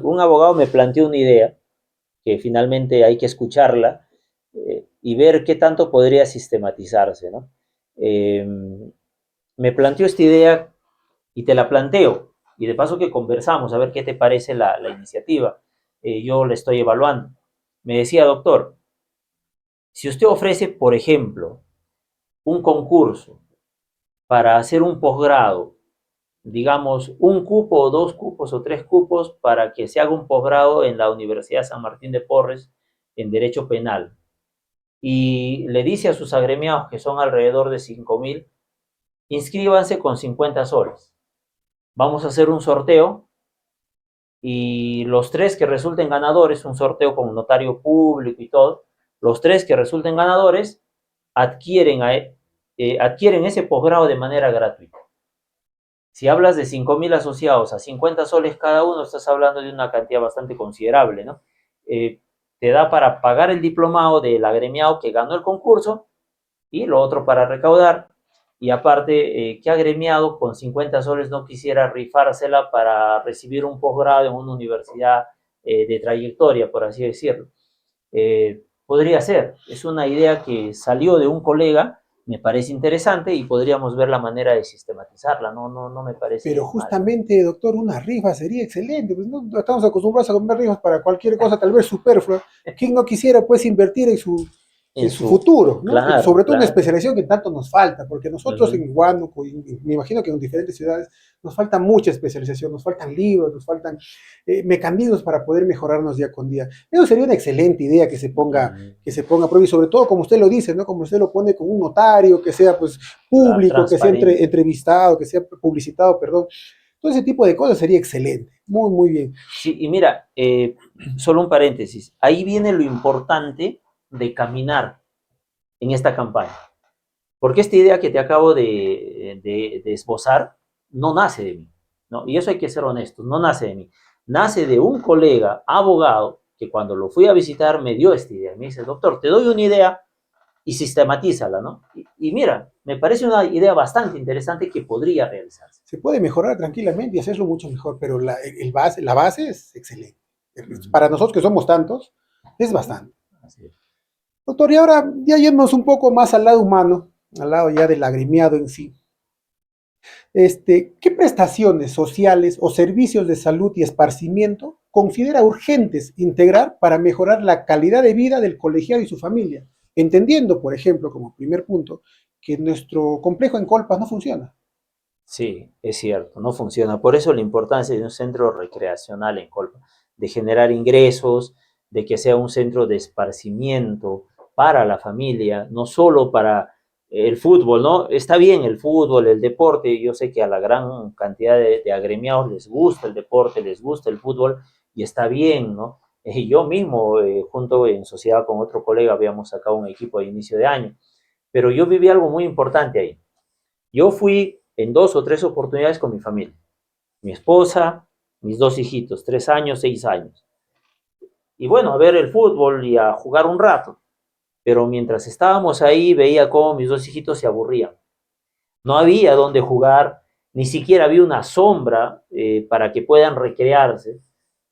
un abogado me planteó una idea que finalmente hay que escucharla y ver qué tanto podría sistematizarse, ¿no? Eh, Me planteó esta idea y te la planteo, y de paso que conversamos, a ver qué te parece la iniciativa. Yo la estoy evaluando. Me decía, doctor, si usted ofrece, por ejemplo, un concurso para hacer un posgrado, digamos, un cupo o dos cupos o tres cupos para que se haga un posgrado en la Universidad San Martín de Porres en Derecho Penal. Y le dice a sus agremiados, que son alrededor de 5.000, inscríbanse con 50 soles. Vamos a hacer un sorteo y los tres que resulten ganadores, un sorteo con un notario público y todo, los tres que resulten ganadores adquieren, adquieren ese posgrado de manera gratuita. Si hablas de 5.000 asociados a 50 soles cada uno, estás hablando de una cantidad bastante considerable, ¿no? Eh, Te da para pagar el diplomado del agremiado que ganó el concurso y lo otro para recaudar. Y aparte, ¿qué agremiado con 50 soles no quisiera rifársela para recibir un posgrado en una universidad de trayectoria, por así decirlo? Podría ser, es una idea que salió de un colega, me parece interesante y podríamos ver la manera de sistematizarla, no me Pero parece mal. justamente, doctor, una rifa sería excelente. Pues no estamos acostumbrados a comprar rifas para cualquier cosa, tal vez superflua. ¿Quién no quisiera pues invertir en su su... futuro, ¿no? Claro, Sobre todo una claro. especialización que tanto nos falta, porque nosotros Ujú. en Huánuco, y me imagino que en diferentes ciudades, nos falta mucha especialización, nos faltan libros, nos faltan mecanismos para poder mejorarnos día con día. Eso sería una excelente idea Mm, que se ponga a prueba, y sobre todo, como usted lo dice, ¿no? Como usted lo pone con un notario, que sea pues claro, público, que sea transparente. entrevistado, que sea publicitado, perdón. Todo ese tipo de cosas sería excelente, muy, muy bien. Sí, y mira, solo un paréntesis. Ahí viene lo importante de caminar en esta campaña. Porque esta idea que te acabo de esbozar no nace de mí, ¿no? Y eso hay que ser honestos, no nace de mí. Nace de un colega abogado que cuando lo fui a visitar me dio esta idea. Me dice, doctor, te doy una idea y sistematízala, ¿no? Y mira, me parece una idea bastante interesante que podría realizarse. Se puede mejorar tranquilamente y hacerlo mucho mejor, pero la base es excelente. Ujú. Para nosotros que somos tantos, es bastante. Así es. Doctor, y ahora ya yéndonos un poco más al lado humano, al lado ya del agremiado en sí. ¿Qué prestaciones sociales o servicios de salud y esparcimiento considera urgentes integrar para mejorar la calidad de vida del colegiado y su familia? Entendiendo, por ejemplo, como primer punto, que nuestro complejo en Colpas no funciona. Sí, es cierto, no funciona. Por eso la importancia de un centro recreacional en Colpa, de generar ingresos, de que sea un centro de esparcimiento para la familia, no solo para el fútbol, ¿no? Está bien el fútbol, el deporte, yo sé que a la gran cantidad de agremiados les gusta el deporte, les gusta el fútbol y está bien, ¿no? Yo mismo, junto en sociedad con otro colega, habíamos sacado un equipo de inicio de año, pero yo viví algo muy importante ahí. Yo fui en 2 o 3 oportunidades con mi familia, mi esposa, mis 2 hijitos, 3 años, 6 años. Y bueno, a ver el fútbol y a jugar un rato. Pero mientras estábamos ahí veía cómo mis 2 hijitos se aburrían. No había dónde jugar, ni siquiera había una sombra para que puedan recrearse.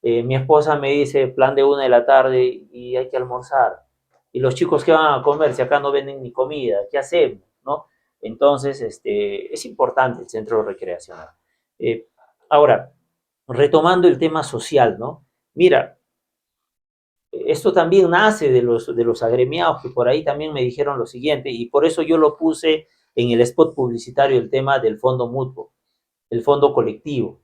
Mi esposa me dice, plan de 1 de la tarde y hay que almorzar. Y los chicos que van a comer, si acá no venden ni comida, ¿qué hacemos? ¿No? Entonces, es importante el centro recreacional. Eh, Ahora, retomando el tema social, ¿no? Mira, esto también nace de los agremiados que por ahí también me dijeron lo siguiente y por eso yo lo puse en el spot publicitario el tema del fondo mutuo, el fondo colectivo.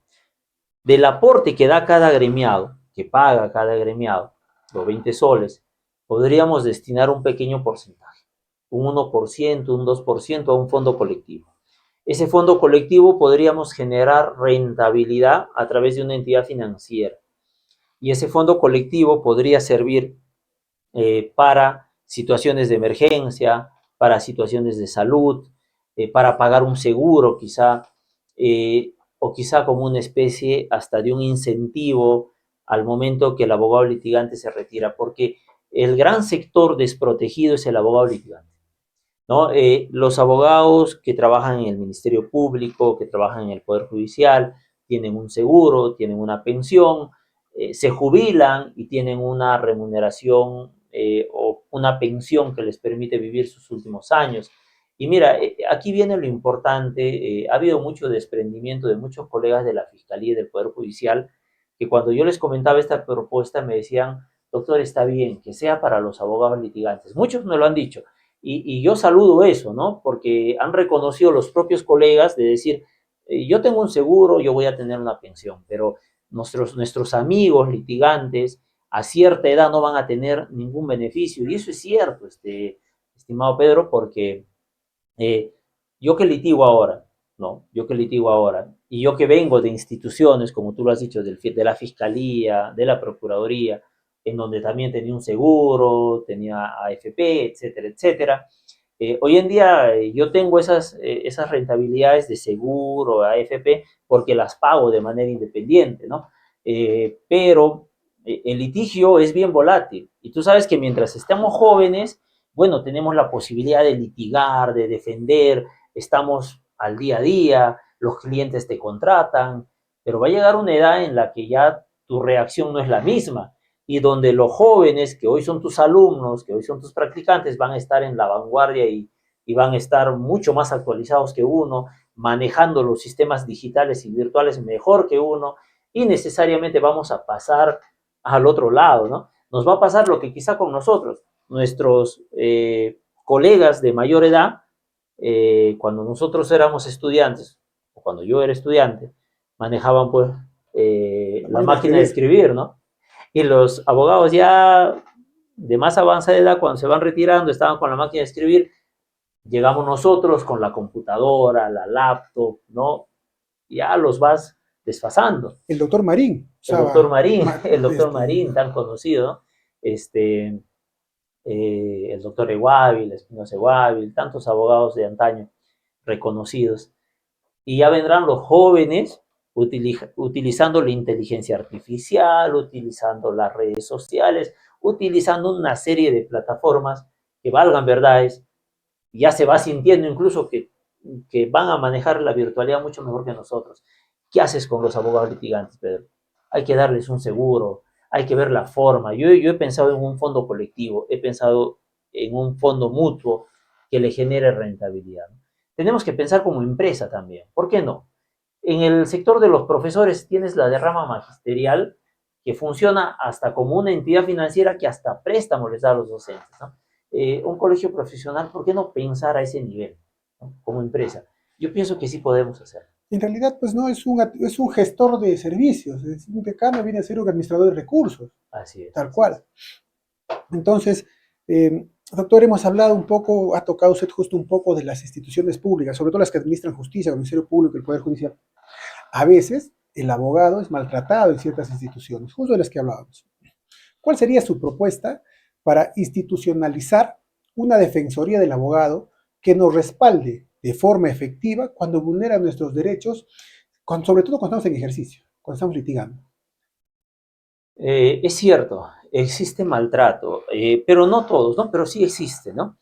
Del aporte que da cada agremiado, que paga cada agremiado, los 20 soles, podríamos destinar un pequeño porcentaje, un 1%, un 2% a un fondo colectivo. Ese fondo colectivo podríamos generar rentabilidad a través de una entidad financiera y ese fondo colectivo podría servir para situaciones de emergencia, para situaciones de salud, para pagar un seguro quizá, o quizá como una especie hasta de un incentivo al momento que el abogado litigante se retira, porque el gran sector desprotegido es el abogado litigante, ¿no? Los abogados que trabajan en el Ministerio Público, que trabajan en el Poder Judicial, tienen un seguro, tienen una pensión, se jubilan y tienen una remuneración o una pensión que les permite vivir sus últimos años. Y mira, aquí viene lo importante, ha habido mucho desprendimiento de muchos colegas de la Fiscalía y del Poder Judicial, que cuando yo les comentaba esta propuesta me decían, doctor, está bien, que sea para los abogados litigantes. Muchos me lo han dicho, y yo saludo eso, ¿no? Porque han reconocido los propios colegas de decir, yo tengo un seguro, yo voy a tener una pensión, pero nuestros amigos litigantes a cierta edad no van a tener ningún beneficio. Y eso es cierto, estimado Pedro, porque eh, yo que litigo ahora, ¿no? Yo que litigo ahora, y yo que vengo de instituciones, como tú lo has dicho, de la Fiscalía, de la Procuraduría, en donde también tenía un seguro, tenía AFP, etcétera, etcétera. Hoy en día yo tengo esas rentabilidades de seguro, AFP, porque las pago de manera independiente, ¿no? Pero el litigio es bien volátil y tú sabes que mientras estemos jóvenes, bueno, tenemos la posibilidad de litigar, de defender, estamos al día a día, los clientes te contratan, pero va a llegar una edad en la que ya tu reacción no es la misma y donde los jóvenes, que hoy son tus alumnos, que hoy son tus practicantes, van a estar en la vanguardia y van a estar mucho más actualizados que uno, manejando los sistemas digitales y virtuales mejor que uno, y necesariamente vamos a pasar al otro lado, ¿no? Nos va a pasar lo que quizá con nosotros. nuestros colegas de mayor edad, cuando nosotros éramos estudiantes, o cuando yo era estudiante, manejaban pues la máquina de escribir, ¿no? Y los abogados ya de más avanzada edad, cuando se van retirando, estaban con la máquina de escribir, llegamos nosotros con la computadora, la laptop, ¿no? Ya los vas desfasando. El doctor Marín. El doctor Marín, el doctor Marín, tan conocido, ¿no? El doctor Eguávil, Espinosa Eguávil, tantos abogados de antaño reconocidos. Y ya vendrán los jóvenes utilizando la inteligencia artificial, utilizando las redes sociales, utilizando una serie de plataformas que valgan verdades. Ya se va sintiendo incluso que van a manejar la virtualidad mucho mejor que nosotros. ¿Qué haces con los abogados litigantes, Pedro? Hay que darles un seguro, hay que ver la forma. Yo he pensado en un fondo colectivo, he pensado en un fondo mutuo que le genere rentabilidad. Tenemos que pensar como empresa también. ¿Por qué no? En el sector de los profesores tienes la derrama magisterial que funciona hasta como una entidad financiera que hasta préstamos les da a los docentes, ¿no? Un colegio profesional, ¿por qué no pensar a ese nivel, ¿no? Como empresa? Yo pienso que sí podemos hacerlo. En realidad, pues no, es un gestor de servicios. Es decir, un decano viene a ser un administrador de recursos. Así es. Tal cual. Entonces, doctor, hemos hablado un poco, ha tocado usted justo un poco de las instituciones públicas, sobre todo las que administran justicia, el Ministerio Público, el Poder Judicial. A veces, el abogado es maltratado en ciertas instituciones, justo de las que hablábamos. ¿Cuál sería su propuesta para institucionalizar una defensoría del abogado que nos respalde de forma efectiva cuando vulnera nuestros derechos, sobre todo cuando estamos en ejercicio, cuando estamos litigando? Es cierto, existe maltrato, pero no todos, ¿no? Pero sí existe, ¿no?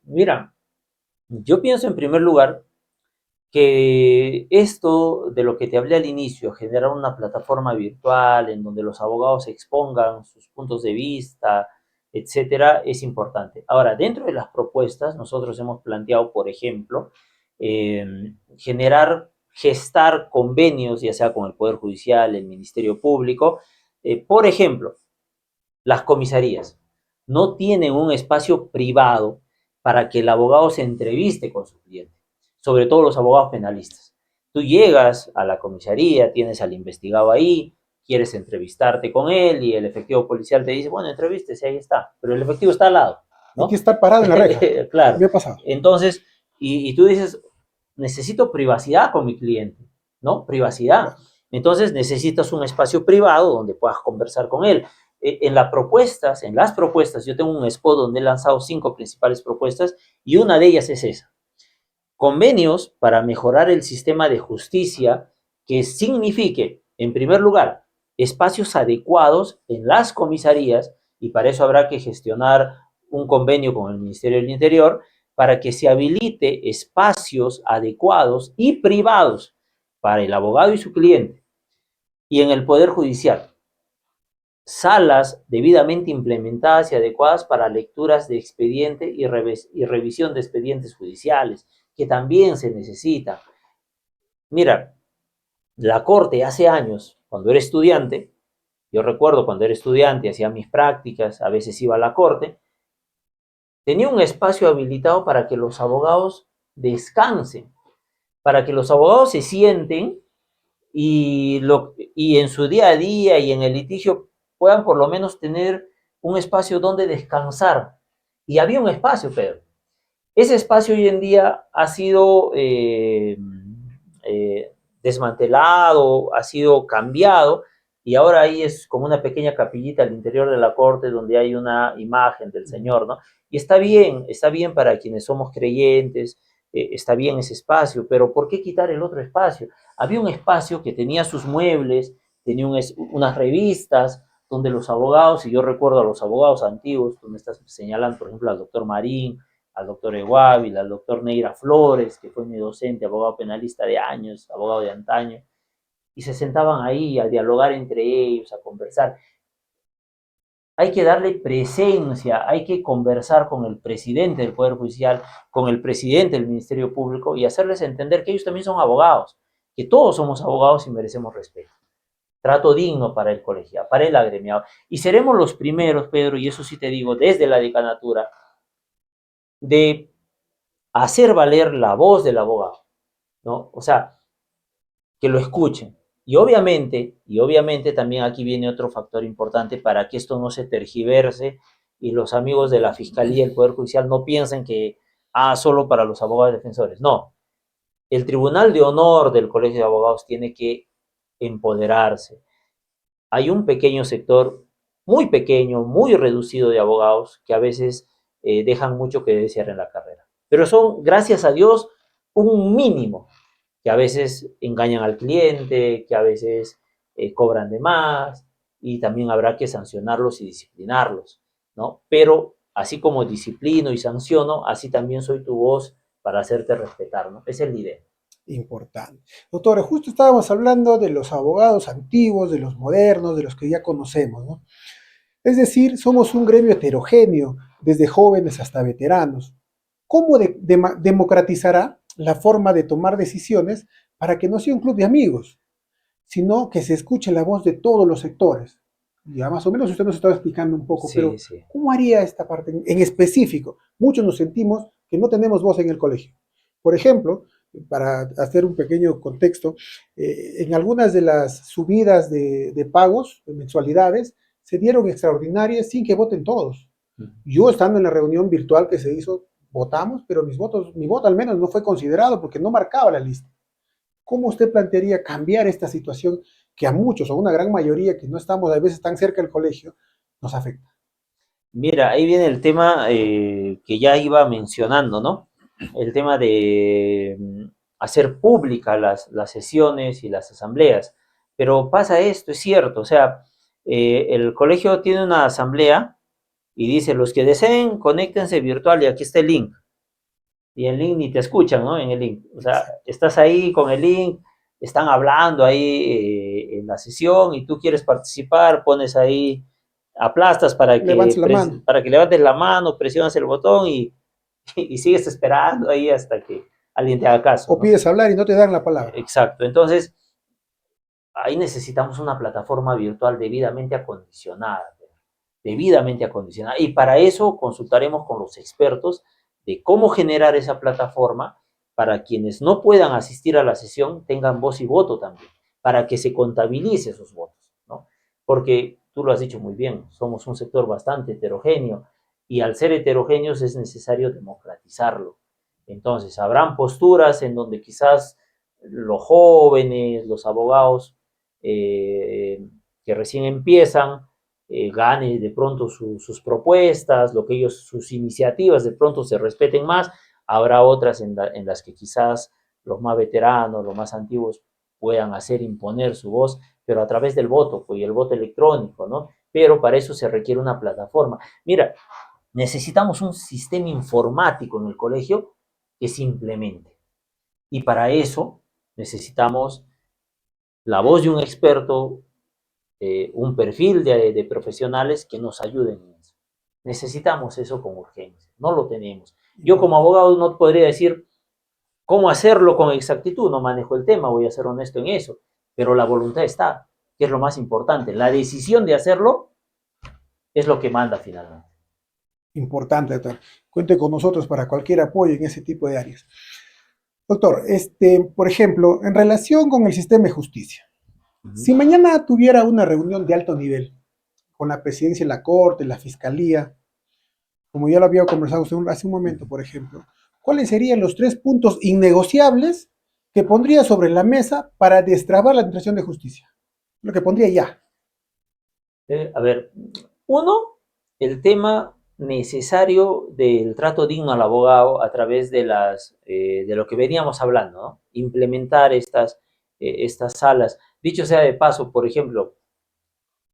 Mira, yo pienso en primer lugar que esto de lo que te hablé al inicio, generar una plataforma virtual en donde los abogados expongan sus puntos de vista, etcétera, es importante. Ahora, dentro de las propuestas, nosotros hemos planteado, por ejemplo, gestar convenios, ya sea con el Poder Judicial, el Ministerio Público. Por ejemplo, las comisarías no tienen un espacio privado para que el abogado se entreviste con su cliente, sobre todo los abogados penalistas. Tú llegas a la comisaría, tienes al investigado ahí, quieres entrevistarte con él y el efectivo policial te dice, bueno, entrevístese, ahí está, pero el efectivo está al lado, Hay que ¿no? estar parado en la reja. Claro. Me ha pasado. Entonces, y tú dices, necesito privacidad con mi cliente, ¿no? Privacidad. Entonces necesitas un espacio privado donde puedas conversar con él. En las propuestas, yo tengo un spot donde he lanzado 5 principales propuestas y una de ellas es esa. Convenios para mejorar el sistema de justicia que signifique, en primer lugar, espacios adecuados en las comisarías, y para eso habrá que gestionar un convenio con el Ministerio del Interior para que se habilite espacios adecuados y privados para el abogado y su cliente. Y en el Poder Judicial, salas debidamente implementadas y adecuadas para lecturas de expediente y revisión de expedientes judiciales, que también se necesita. Mira, la Corte hace años, cuando era estudiante, yo recuerdo cuando era estudiante, hacía mis prácticas, a veces iba a la Corte, tenía un espacio habilitado para que los abogados descansen, para que los abogados se sienten y en su día a día y en el litigio puedan por lo menos tener un espacio donde descansar. Y había un espacio, Pedro. Ese espacio hoy en día ha sido desmantelado, ha sido cambiado, y ahora ahí es como una pequeña capillita al interior de la corte donde hay una imagen del Señor, ¿no? Y está bien para quienes somos creyentes, está bien ese espacio, pero ¿por qué quitar el otro espacio? Había un espacio que tenía sus muebles, tenía unas revistas donde los abogados, y yo recuerdo a los abogados antiguos, tú me estás señalando, por ejemplo, al doctor Marín, al doctor Eguávil, al doctor Neira Flores, que fue mi docente, abogado penalista de años, abogado de antaño, y se sentaban ahí a dialogar entre ellos, a conversar. Hay que darle presencia, hay que conversar con el presidente del Poder Judicial, con el presidente del Ministerio Público y hacerles entender que ellos también son abogados, que todos somos abogados y merecemos respeto. trato digno para el colegiado, para el agremiado. Y seremos los primeros, Pedro, y eso sí te digo, desde la decanatura, de hacer valer la voz del abogado, ¿no? O sea, que lo escuchen. Y obviamente también aquí viene otro factor importante para que esto no se tergiverse y los amigos de la Fiscalía y el Poder Judicial no piensen que, solo para los abogados defensores. No, el Tribunal de Honor del Colegio de Abogados tiene que empoderarse. Hay un pequeño sector, muy pequeño, muy reducido de abogados que a veces dejan mucho que desear en la carrera. Pero son, gracias a Dios, un mínimo que a veces engañan al cliente, que a veces cobran de más y también habrá que sancionarlos y disciplinarlos, ¿no? Pero así como disciplino y sanciono, así también soy tu voz para hacerte respetar, ¿no? Esa es la idea. Importante. Doctor, justo estábamos hablando de los abogados antiguos, de los modernos, de los que ya conocemos, ¿no? Es decir, somos un gremio heterogéneo, desde jóvenes hasta veteranos. ¿Cómo democratizará la forma de tomar decisiones para que no sea un club de amigos, sino que se escuche la voz de todos los sectores? Ya más o menos usted nos estaba explicando un poco, Sí, pero sí. ¿cómo haría esta parte en específico? Muchos nos sentimos que no tenemos voz en el colegio. Por ejemplo, para hacer un pequeño contexto, en algunas de las subidas de pagos, de mensualidades, se dieron extraordinarias sin que voten todos. Yo estando en la reunión virtual que se hizo, votamos, pero mi voto al menos no fue considerado porque no marcaba la lista. ¿Cómo usted plantearía cambiar esta situación que a muchos o a una gran mayoría que no estamos a veces tan cerca del colegio nos afecta? Mira, ahí viene el tema que ya iba mencionando, ¿no? El tema de hacer públicas las sesiones y las asambleas. Pero pasa esto, es cierto, o sea, el colegio tiene una asamblea y dice, los que deseen, conéctense virtual y aquí está el link. Y el link ni te escuchan, ¿no? En el link. O sea, Exacto. estás ahí con el link, están hablando ahí en la sesión y tú quieres participar, pones ahí, aplastas Levante la mano. para que levantes la mano, presionas el botón y sigues esperando ahí hasta que alguien te haga caso, O ¿no? pides hablar y no te dan la palabra. Exacto. Entonces, ahí necesitamos una plataforma virtual debidamente acondicionada. Y para eso consultaremos con los expertos de cómo generar esa plataforma para quienes no puedan asistir a la sesión tengan voz y voto también, para que se contabilice esos votos, ¿no? Porque tú lo has dicho muy bien, somos un sector bastante heterogéneo y al ser heterogéneos es necesario democratizarlo. Entonces, habrán posturas en donde quizás los jóvenes, los abogados que recién empiezan, gane de pronto sus propuestas, lo que ellos, sus iniciativas de pronto se respeten más. Habrá otras en las que quizás los más veteranos, los más antiguos puedan hacer imponer su voz, pero a través del voto, pues, y el voto electrónico, ¿no? Pero para eso se requiere una plataforma. Mira, necesitamos un sistema informático en el colegio que se implemente. Y para eso necesitamos la voz de un experto, un perfil de profesionales que nos ayuden en eso. Necesitamos eso con urgencia, no lo tenemos. Yo como abogado no podría decir cómo hacerlo con exactitud, no manejo el tema, voy a ser honesto en eso, pero la voluntad está, que es lo más importante. La decisión de hacerlo es lo que manda finalmente. Importante, doctor. Cuente con nosotros para cualquier apoyo en ese tipo de áreas. Doctor, por ejemplo, en relación con el sistema de justicia, Uh -huh. si mañana tuviera una reunión de alto nivel con la presidencia de la Corte, la Fiscalía, como ya lo había conversado usted hace un momento, por ejemplo, ¿cuáles serían los 3 puntos innegociables que pondría sobre la mesa para destrabar la administración de justicia? Lo que pondría ya. A ver, uno, el tema necesario del trato digno al abogado a través de lo que veníamos hablando, ¿no? Implementar estas salas. Dicho sea de paso, por ejemplo,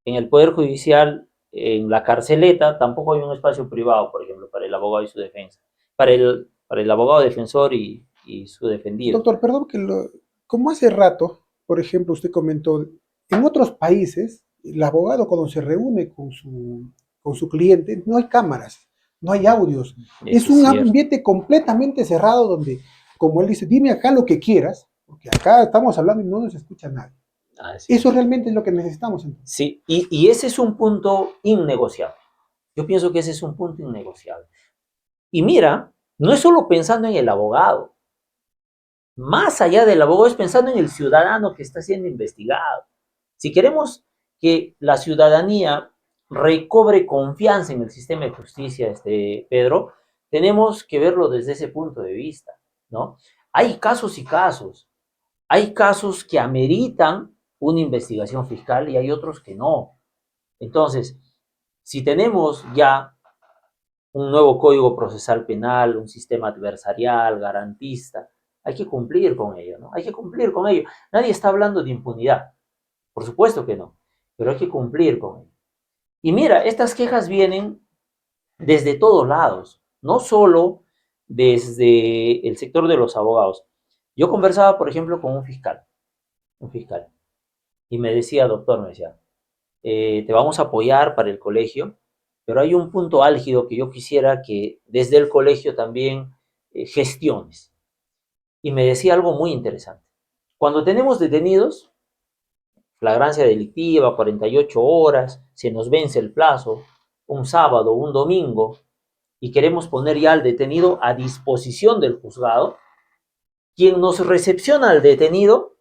en el Poder Judicial, en la carceleta, tampoco hay un espacio privado, por ejemplo, para el abogado y su defensa, para el abogado defensor y su defendido. Doctor, perdón como hace rato, por ejemplo, usted comentó, en otros países, el abogado cuando se reúne con su cliente, no hay cámaras, no hay audios. Es Eso es un cierto. ambiente completamente cerrado donde, como él dice, dime acá lo que quieras, porque acá estamos hablando y no nos escucha nadie. Así Eso es. realmente es lo que necesitamos entonces. Sí, y ese es un punto innegociable. Yo pienso que ese es un punto innegociable. Y mira, no es solo pensando en el abogado, más allá del abogado es pensando en el ciudadano que está siendo investigado. Si queremos que la ciudadanía recobre confianza en el sistema de justicia, Pedro, tenemos que verlo desde ese punto de vista, ¿no? Hay casos y casos. Hay casos que ameritan una investigación fiscal y hay otros que no. Entonces, si tenemos ya un nuevo código procesal penal, un sistema adversarial, garantista, hay que cumplir con ello, ¿no? Hay que cumplir con ello. Nadie está hablando de impunidad, por supuesto que no, pero hay que cumplir con ello. Y mira, estas quejas vienen desde todos lados, no solo desde el sector de los abogados. Yo conversaba, por ejemplo, con un fiscal, y me decía, doctor, me decía, te vamos a apoyar para el colegio, pero hay un punto álgido que yo quisiera que desde el colegio también gestiones. Y me decía algo muy interesante. Cuando tenemos detenidos, flagrancia delictiva, 48 horas, se nos vence el plazo, un sábado, un domingo, y queremos poner ya al detenido a disposición del juzgado, quien nos recepciona al detenido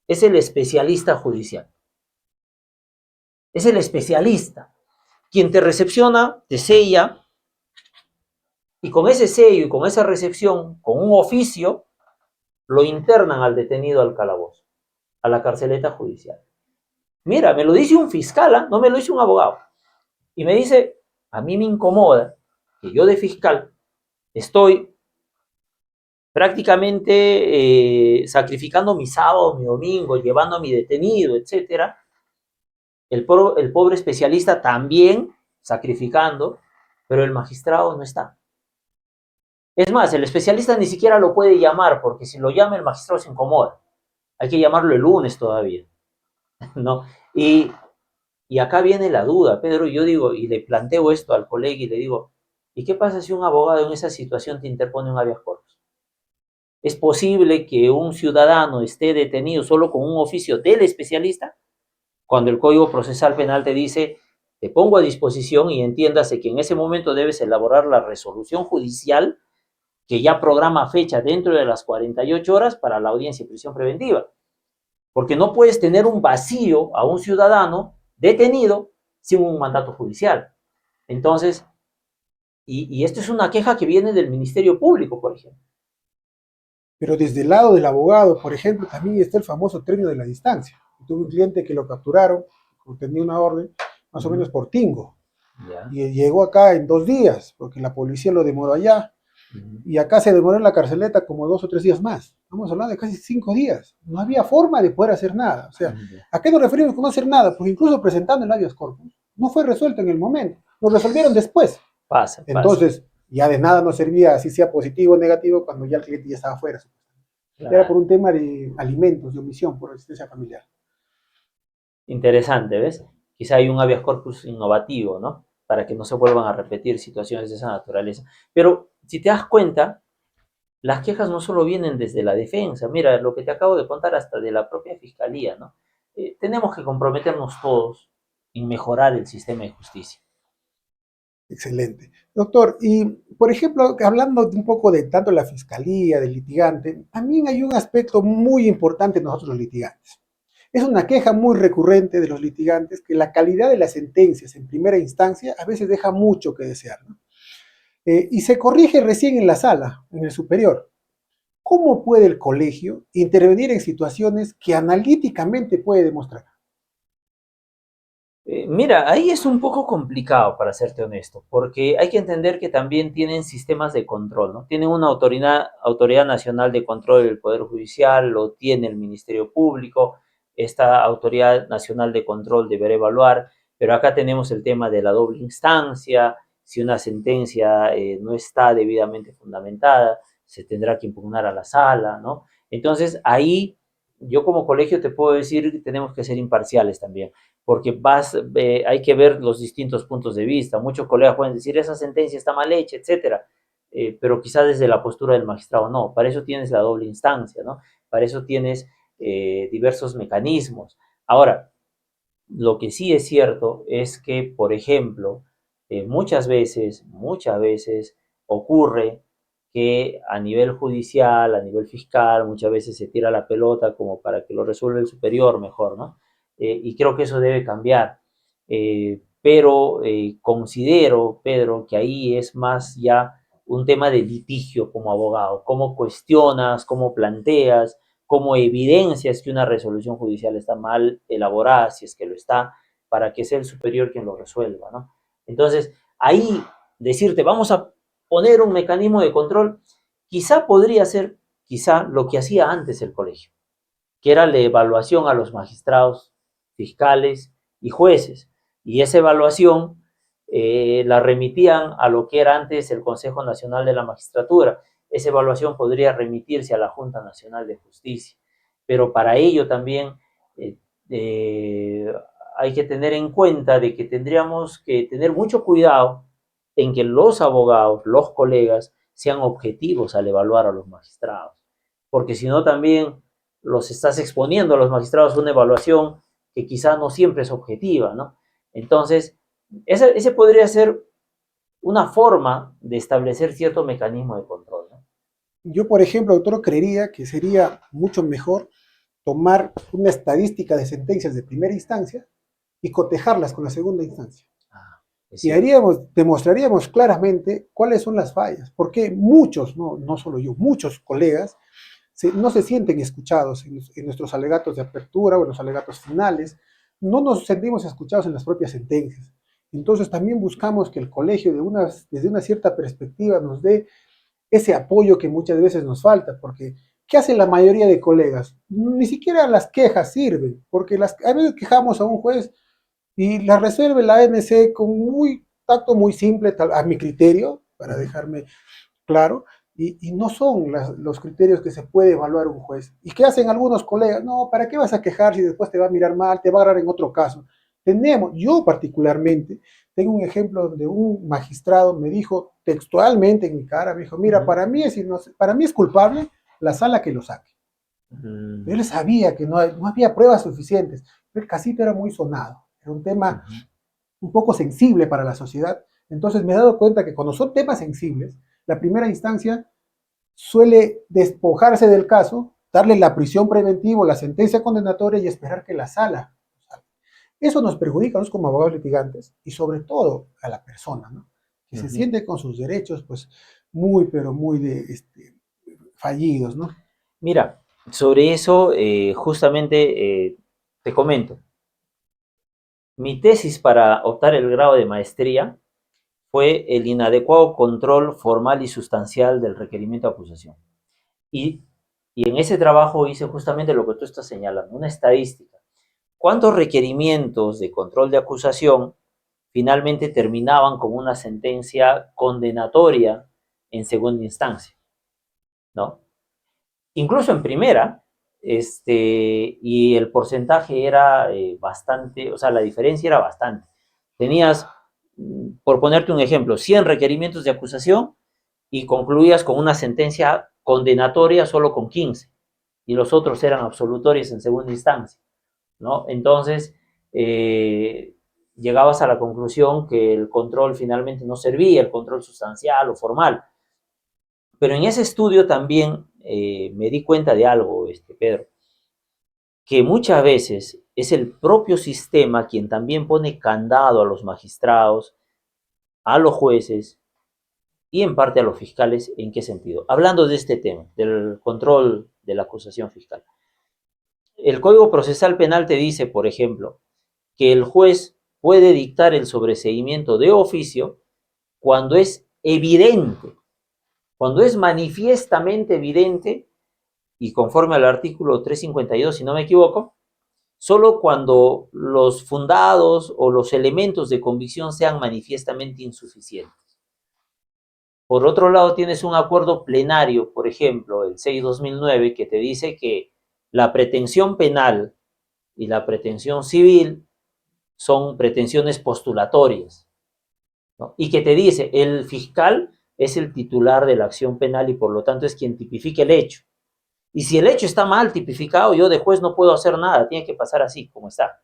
es el especialista judicial. Es el especialista. Quien te recepciona, te sella, y con ese sello y con esa recepción, con un oficio, lo internan al detenido al calabozo, a la carceleta judicial. Mira, me lo dice un fiscal, ¿eh? No me lo dice un abogado. Y me dice, a mí me incomoda que yo de fiscal estoy prácticamente sacrificando mi sábado, mi domingo, llevando a mi detenido, etcétera. El pobre especialista también sacrificando, pero el magistrado no está. Es más, el especialista ni siquiera lo puede llamar, porque si lo llama el magistrado se incomoda. Hay que llamarlo el lunes todavía, ¿no? Y, y acá viene la duda, Pedro, yo digo, y le planteo esto al colega y le digo, ¿y qué pasa si un abogado en esa situación te interpone un habeas corpus? ¿Es posible que un ciudadano esté detenido solo con un oficio del especialista? Cuando el Código Procesal Penal te dice, te pongo a disposición y entiéndase que en ese momento debes elaborar la resolución judicial que ya programa fecha dentro de las 48 horas para la audiencia de prisión preventiva. Porque no puedes tener un vacío a un ciudadano detenido sin un mandato judicial. Entonces, y esto es una queja que viene del Ministerio Público, por ejemplo. Pero desde el lado del abogado, por ejemplo, también está el famoso término de la distancia. Tuve un cliente que lo capturaron, tenía una orden, más o menos por Tingo, Ya. y llegó acá en 2 días, porque la policía lo demoró allá, y acá se demoró en la carceleta como 2 o 3 días más. Estamos hablando de casi 5 días. No había forma de poder hacer nada. O sea, ¿a qué nos referimos con no hacer nada? Pues incluso presentando el habeas corpus, no fue resuelto en el momento. Lo resolvieron después. Pasa, pasa. Entonces, ya de nada nos servía, así sea positivo o negativo, cuando ya el cliente ya estaba afuera. Era por Claro. un tema de alimentos, de omisión, por asistencia familiar. Interesante, ¿ves? Quizá hay un habeas corpus innovativo, ¿no? Para que no se vuelvan a repetir situaciones de esa naturaleza. Pero si te das cuenta, las quejas no solo vienen desde la defensa, mira lo que te acabo de contar hasta de la propia fiscalía, ¿no? Tenemos que comprometernos todos en mejorar el sistema de justicia. Excelente. Doctor, y por ejemplo, hablando un poco de tanto la fiscalía, del litigante, también hay un aspecto muy importante en nosotros los litigantes. Es una queja muy recurrente de los litigantes que la calidad de las sentencias en primera instancia a veces deja mucho que desear, ¿no? Y se corrige recién en la sala, en el superior. ¿Cómo puede el colegio intervenir en situaciones que analíticamente puede demostrar? Mira, ahí es un poco complicado, para serte honesto, porque hay que entender que también tienen sistemas de control, ¿no? Tienen una autoridad nacional de control del Poder Judicial, lo tiene el Ministerio Público, esta autoridad nacional de control deberá evaluar, pero acá tenemos el tema de la doble instancia, si una sentencia no está debidamente fundamentada, se tendrá que impugnar a la sala, ¿no? Entonces, ahí yo como colegio te puedo decir que tenemos que ser imparciales también porque hay que ver los distintos puntos de vista. Muchos colegas pueden decir, esa sentencia está mal hecha, etcétera, pero quizás desde la postura del magistrado no. Para eso tienes la doble instancia, ¿no? Para eso tienes diversos mecanismos. Ahora, lo que sí es cierto es que, por ejemplo, muchas veces ocurre que a nivel judicial, a nivel fiscal, muchas veces se tira la pelota como para que lo resuelva el superior mejor, ¿no? Y creo que eso debe cambiar. Pero considero, Pedro, que ahí es más ya un tema de litigio como abogado, cómo cuestionas, cómo planteas, cómo evidencias que una resolución judicial está mal elaborada, si es que lo está, para que sea el superior quien lo resuelva, ¿no? Entonces, ahí decirte, vamos a poner un mecanismo de control, quizá podría ser, quizá lo que hacía antes el colegio, que era la evaluación a los magistrados, fiscales y jueces. Y esa evaluación la remitían a lo que era antes el Consejo Nacional de la Magistratura. Esa evaluación podría remitirse a la Junta Nacional de Justicia. Pero para ello también eh, eh, hay que tener en cuenta de que tendríamos que tener mucho cuidado en que los abogados, los colegas, sean objetivos al evaluar a los magistrados. Porque si no también los estás exponiendo a los magistrados a una evaluación que quizá no siempre es objetiva, ¿no? Entonces, ese podría ser una forma de establecer cierto mecanismo de control, ¿no? Yo, por ejemplo, doctor, creería que sería mucho mejor tomar una estadística de sentencias de primera instancia y cotejarlas con la segunda instancia. Ah, es Y cierto. demostraríamos claramente cuáles son las fallas, porque muchos, no solo yo, muchos colegas no se sienten escuchados en nuestros alegatos de apertura o en los alegatos finales, no nos sentimos escuchados en las propias sentencias. Entonces también buscamos que el colegio desde una cierta perspectiva nos dé ese apoyo que muchas veces nos falta, porque ¿qué hace la mayoría de colegas? Ni siquiera las quejas sirven, porque a veces quejamos a un juez y la resuelve la ANC con muy tacto muy simple, a mi criterio, para dejarme claro, y no son los criterios que se puede evaluar un juez. ¿Y qué hacen algunos colegas? No, ¿para qué vas a quejar si después te va a mirar mal, te va a agarrar en otro caso? Yo particularmente, tengo un ejemplo donde un magistrado me dijo textualmente en mi cara, me dijo, Uh mira, -huh. para mí es culpable la sala que lo saque. Él sabía que no había pruebas suficientes. El casito era muy sonado, era un Uh tema -huh. un poco sensible para la sociedad. Entonces me he dado cuenta que cuando son temas sensibles, la primera instancia suele despojarse del caso, darle la prisión preventiva, la sentencia condenatoria y esperar que la sala. Eso nos perjudica a nosotros como abogados litigantes y sobre todo a la persona, ¿no? Que Uh se -huh. siente con sus derechos, pues muy, pero muy fallidos, ¿no? Mira, sobre eso, justamente te comento. Mi tesis para optar el grado de maestría fue el inadecuado control formal y sustancial del requerimiento de acusación. Y, y en ese trabajo hice justamente lo que tú estás señalando, una estadística. ¿Cuántos requerimientos de control de acusación finalmente terminaban con una sentencia condenatoria en segunda instancia? ¿No? Incluso en primera, y el porcentaje era bastante, o sea, la diferencia era bastante. Tenías, por ponerte un ejemplo, 100 requerimientos de acusación y concluías con una sentencia condenatoria solo con 15 y los otros eran absolutorios en segunda instancia, ¿no? Entonces, eh, llegabas a la conclusión que el control finalmente no servía, el control sustancial o formal. Pero en ese estudio también me di cuenta de algo, Pedro, que muchas veces es el propio sistema quien también pone candado a los magistrados, a los jueces y en parte a los fiscales. ¿En qué sentido? Hablando de este tema, del control de la acusación fiscal. El Código Procesal Penal te dice, por ejemplo, que el juez puede dictar el sobreseimiento de oficio cuando es evidente, cuando es manifiestamente evidente y conforme al artículo 352, si no me equivoco, solo cuando los fundados o los elementos de convicción sean manifiestamente insuficientes. Por otro lado, tienes un acuerdo plenario, por ejemplo, el 6-2009, que te dice que la pretensión penal y la pretensión civil son pretensiones postulatorias, ¿no? Y que te dice, el fiscal es el titular de la acción penal y por lo tanto es quien tipifica el hecho. Y si el hecho está mal tipificado, yo de juez no puedo hacer nada, tiene que pasar así como está.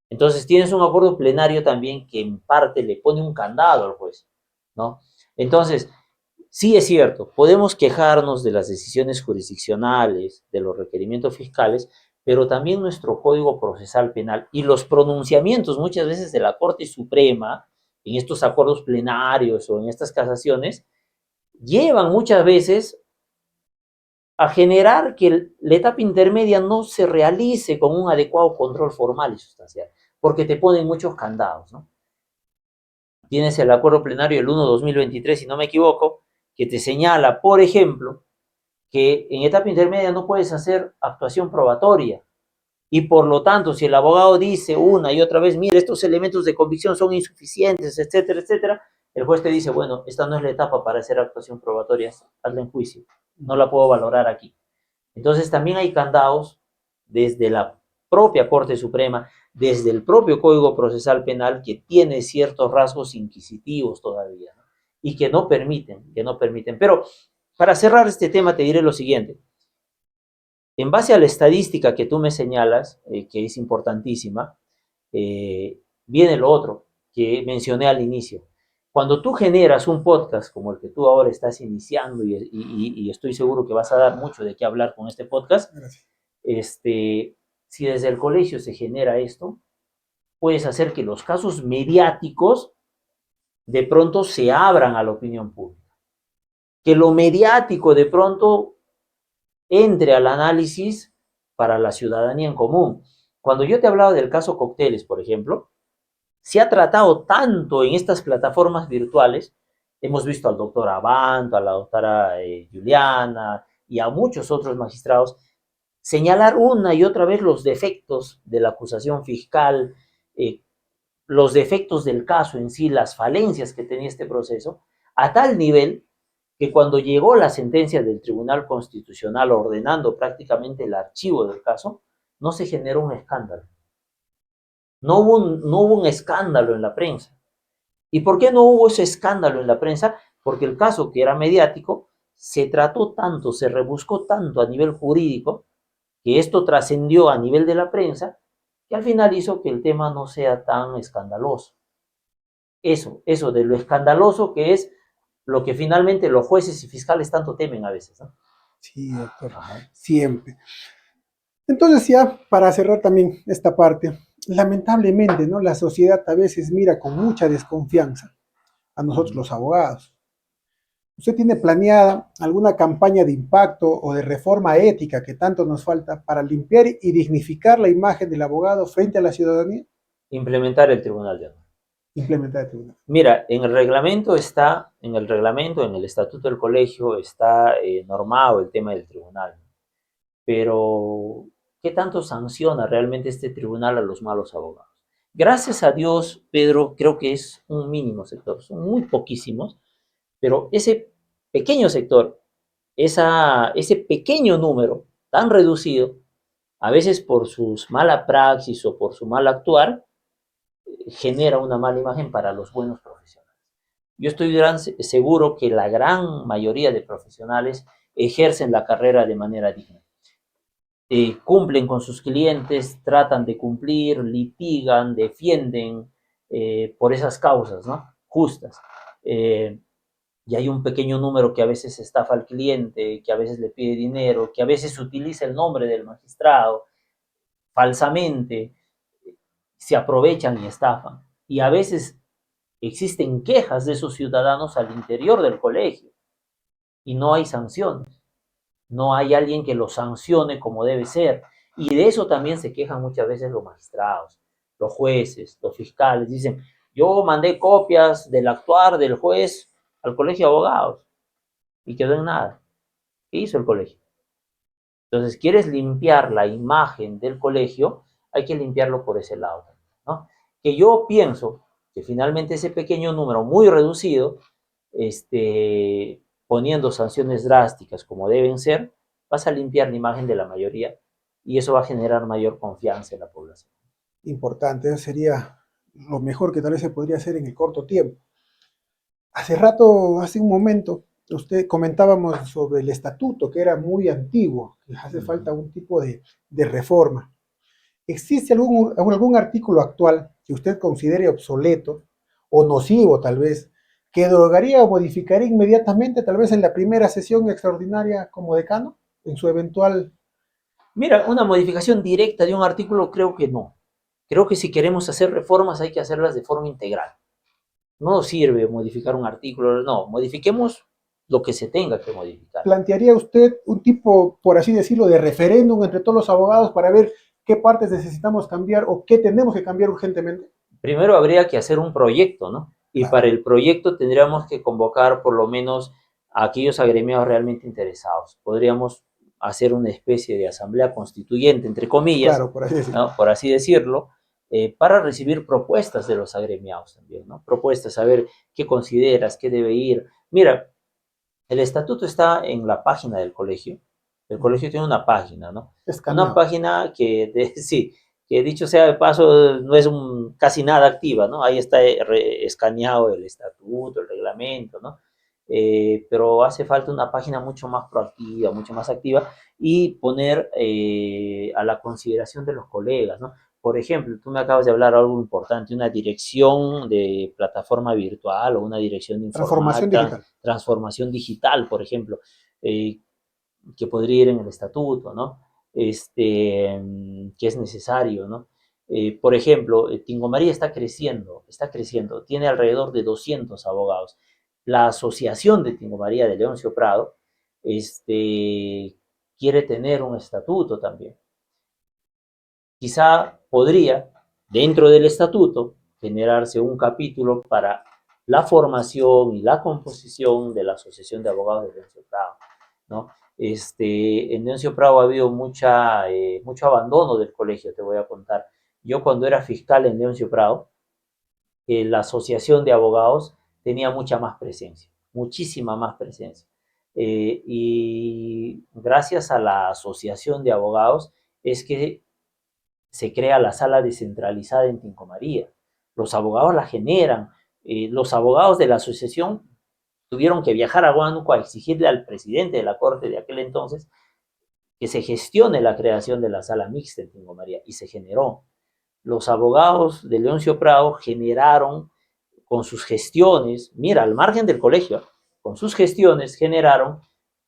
Entonces tienes un acuerdo plenario también que en parte le pone un candado al juez, ¿no? Entonces, sí es cierto, podemos quejarnos de las decisiones jurisdiccionales, de los requerimientos fiscales, pero también nuestro Código Procesal Penal y los pronunciamientos muchas veces de la Corte Suprema en estos acuerdos plenarios o en estas casaciones llevan muchas veces a generar que la etapa intermedia no se realice con un adecuado control formal y sustancial, porque te ponen muchos candados, ¿no? Tienes el acuerdo plenario del 1/2023, si no me equivoco, que te señala, por ejemplo, que en etapa intermedia no puedes hacer actuación probatoria. Y por lo tanto, si el abogado dice una y otra vez, mire, estos elementos de convicción son insuficientes, etcétera, etcétera, el juez te dice, bueno, esta no es la etapa para hacer actuación probatoria, hazla en juicio, no la puedo valorar aquí. Entonces también hay candados desde la propia Corte Suprema, desde el propio Código Procesal Penal que tiene ciertos rasgos inquisitivos todavía, ¿no? Y que no permiten. Pero para cerrar este tema te diré lo siguiente. En base a la estadística que tú me señalas, que es importantísima, viene lo otro que mencioné al inicio. Cuando tú generas un podcast como el que tú ahora estás iniciando y estoy seguro que vas a dar mucho de qué hablar con este podcast, Gracias. si desde el colegio se genera esto, puedes hacer que los casos mediáticos de pronto se abran a la opinión pública. Que lo mediático de pronto entre al análisis para la ciudadanía en común. Cuando yo te hablaba del caso Cócteles, por ejemplo, se ha tratado tanto en estas plataformas virtuales, hemos visto al doctor Abanto, a la doctora Juliana y a muchos otros magistrados señalar una y otra vez los defectos de la acusación fiscal, eh, los defectos del caso en sí, las falencias que tenía este proceso, a tal nivel que cuando llegó la sentencia del Tribunal Constitucional ordenando prácticamente el archivo del caso, no se generó un escándalo. No hubo un escándalo en la prensa. ¿Y por qué no hubo ese escándalo en la prensa? Porque el caso que era mediático se trató tanto, se rebuscó tanto a nivel jurídico, que esto trascendió a nivel de la prensa, que al final hizo que el tema no sea tan escandaloso. Eso de lo escandaloso que es lo que finalmente los jueces y fiscales tanto temen a veces, ¿no? Sí, doctor, Ajá. siempre. Entonces ya para cerrar también esta parte, lamentablemente, ¿no? La sociedad a veces mira con mucha desconfianza a nosotros los abogados. ¿Usted tiene planeada alguna campaña de impacto o de reforma ética que tanto nos falta para limpiar y dignificar la imagen del abogado frente a la ciudadanía? Implementar el Tribunal de Honor. Implementar el tribunal. Mira, en el reglamento está, en el reglamento, en el estatuto del colegio está normado el tema del tribunal. Pero, ¿qué tanto sanciona realmente este tribunal a los malos abogados? Gracias a Dios, Pedro, creo que es un mínimo sector, son muy poquísimos, pero ese pequeño sector, ese pequeño número tan reducido, a veces por sus mala praxis o por su mal actuar, genera una mala imagen para los buenos profesionales. Yo estoy seguro que la gran mayoría de profesionales ejercen la carrera de manera digna. Cumplen con sus clientes, tratan de cumplir, litigan, defienden por esas causas, ¿no? Justas. Eh, y hay un pequeño número que a veces estafa al cliente, que a veces le pide dinero, que a veces utiliza el nombre del magistrado falsamente, se aprovechan y estafan. Y a veces existen quejas de esos ciudadanos al interior del colegio y no hay sanciones. No hay alguien que los sancione como debe ser. Y de eso también se quejan muchas veces los magistrados, los jueces, los fiscales. Dicen, yo mandé copias del actuar del juez al colegio de abogados y quedó en nada. ¿Qué hizo el colegio? Entonces, quieres limpiar la imagen del colegio, hay que limpiarlo por ese lado, ¿no? Que yo pienso que finalmente ese pequeño número muy reducido, poniendo sanciones drásticas como deben ser, vas a limpiar la imagen de la mayoría y eso va a generar mayor confianza en la población. Importante, eso sería lo mejor que tal vez se podría hacer en el corto tiempo. Hace rato, hace un momento, Usted comentábamos sobre el estatuto, que era muy antiguo, que hace Ujú. falta un tipo de reforma. ¿Existe algún artículo actual que usted considere obsoleto o nocivo, tal vez, que derogaría o modificaría inmediatamente, tal vez en la primera sesión extraordinaria como decano, en su eventual... Mira, una modificación directa de un artículo creo que no. Creo que si queremos hacer reformas hay que hacerlas de forma integral. No sirve modificar un artículo, no, modifiquemos lo que se tenga que modificar. ¿Plantearía usted un tipo, por así decirlo, de referéndum entre todos los abogados para ver qué partes necesitamos cambiar o qué tenemos que cambiar urgentemente? Primero habría que hacer un proyecto, ¿no? Y Claro. para el proyecto tendríamos que convocar por lo menos a aquellos agremiados realmente interesados. Podríamos hacer una especie de asamblea constituyente, entre comillas, Claro, por así decirlo. ¿no? Por así decirlo, para recibir propuestas de los agremiados también, ¿no? Propuestas, a ver qué consideras, qué debe ir. Mira, el estatuto está en la página del colegio. El colegio tiene una página, ¿no? Una Escaneado. página que, sí, que dicho sea de paso, no es casi nada activa, ¿no? Ahí está escaneado el estatuto, el reglamento, ¿no? Pero hace falta una página mucho más proactiva, mucho más activa y poner a la consideración de los colegas, ¿no? Por ejemplo, tú me acabas de hablar algo importante, una dirección de plataforma virtual o una dirección de Transformación informática, digital. transformación digital, por ejemplo, eh, que podría ir en el estatuto, ¿no? Que es necesario, ¿no? Por ejemplo, Tingo María está creciendo, tiene alrededor de 200 abogados. La Asociación de Tingo María de Leoncio Prado quiere tener un estatuto también. Quizá podría, dentro del estatuto, generarse un capítulo para la formación y la composición de la Asociación de Abogados de Leoncio Prado, ¿no? En Leoncio Prado ha habido mucho abandono del colegio, te voy a contar. Yo cuando era fiscal en Leoncio Prado, la Asociación de Abogados tenía mucha más presencia, muchísima más presencia. Y gracias a la Asociación de Abogados es que se crea la sala descentralizada en Tinco María. Los abogados la generan. Los abogados de la asociación tuvieron que viajar a Huánuco a exigirle al presidente de la corte de aquel entonces que se gestione la creación de la sala mixta en Tingo María y se generó. Los abogados de Leoncio Prado generaron con sus gestiones, mira, al margen del colegio, con sus gestiones generaron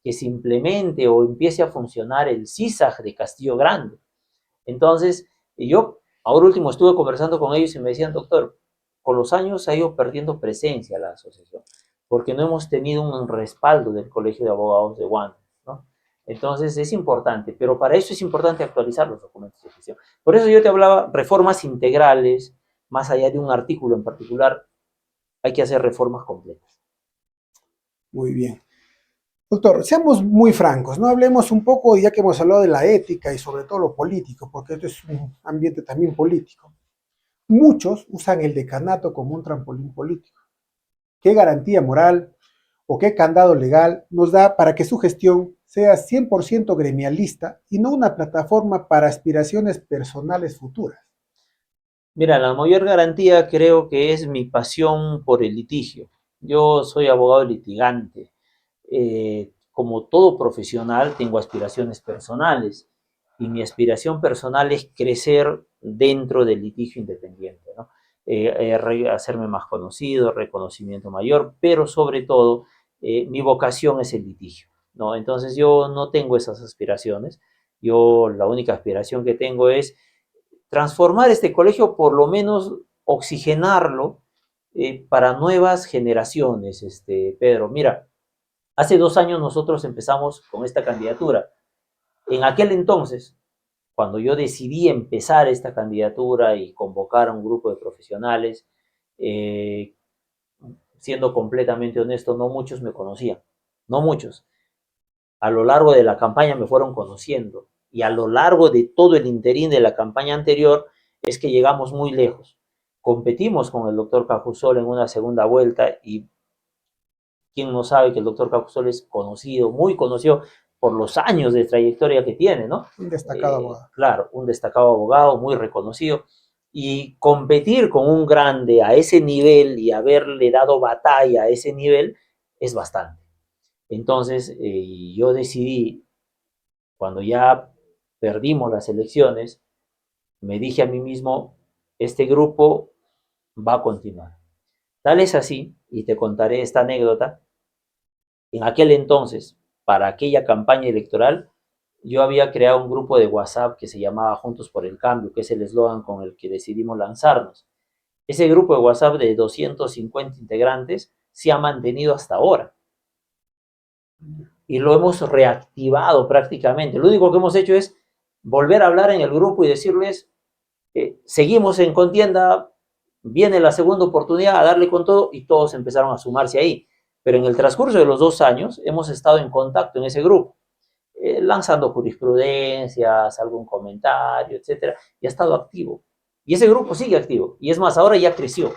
que se implemente o empiece a funcionar el CISAG de Castillo Grande. Entonces, yo ahora último estuve conversando con ellos y me decían, doctor, con los años ha ido perdiendo presencia la asociación, porque no hemos tenido un respaldo del Colegio de Abogados de Guam, ¿no? Entonces es importante, pero para eso es importante actualizar los documentos de gestión. Por eso yo te hablaba reformas integrales, más allá de un artículo en particular, hay que hacer reformas completas. Muy bien. Doctor, seamos muy francos, ¿no? Hablemos un poco, ya que hemos hablado de la ética y sobre todo lo político, porque esto es un ambiente también político. Muchos usan el decanato como un trampolín político. ¿Qué garantía moral o qué candado legal nos da para que su gestión sea 100% gremialista y no una plataforma para aspiraciones personales futuras? Mira, la mayor garantía creo que es mi pasión por el litigio. Yo soy abogado litigante. Como todo profesional, tengo aspiraciones personales y mi aspiración personal es crecer dentro del litigio independiente, ¿no? Hacerme más conocido, reconocimiento mayor, pero sobre todo mi vocación es el litigio, ¿no? Entonces yo no tengo esas aspiraciones. Yo la única aspiración que tengo es transformar este colegio, por lo menos oxigenarlo para nuevas generaciones, Pedro. Mira, hace 2 años nosotros empezamos con esta candidatura. En aquel entonces, cuando yo decidí empezar esta candidatura y convocar a un grupo de profesionales, eh, siendo completamente honesto, no muchos me conocían, no muchos. A lo largo de la campaña me fueron conociendo y a lo largo de todo el interín de la campaña anterior es que llegamos muy lejos. Competimos con el doctor Cajusol en una segunda vuelta y quién no sabe que el doctor Cajusol es conocido, muy conocido por los años de trayectoria que tiene, ¿no? Un destacado abogado. Claro, un destacado abogado, muy reconocido. Y competir con un grande a ese nivel y haberle dado batalla a ese nivel es bastante. Entonces, yo decidí, cuando ya perdimos las elecciones, me dije a mí mismo, este grupo va a continuar. Tal es así, y te contaré esta anécdota, en aquel entonces, para aquella campaña electoral, yo había creado un grupo de WhatsApp que se llamaba Juntos por el Cambio, que es el eslogan con el que decidimos lanzarnos. Ese grupo de WhatsApp de 250 integrantes se ha mantenido hasta ahora y lo hemos reactivado prácticamente. Lo único que hemos hecho es volver a hablar en el grupo y decirles, seguimos en contienda, viene la segunda oportunidad a darle con todo y todos empezaron a sumarse ahí. Pero en el transcurso de los 2 años hemos estado en contacto en ese grupo, lanzando jurisprudencias, algún comentario, etcétera, y ha estado activo. Y ese grupo sigue activo. Y es más, ahora ya creció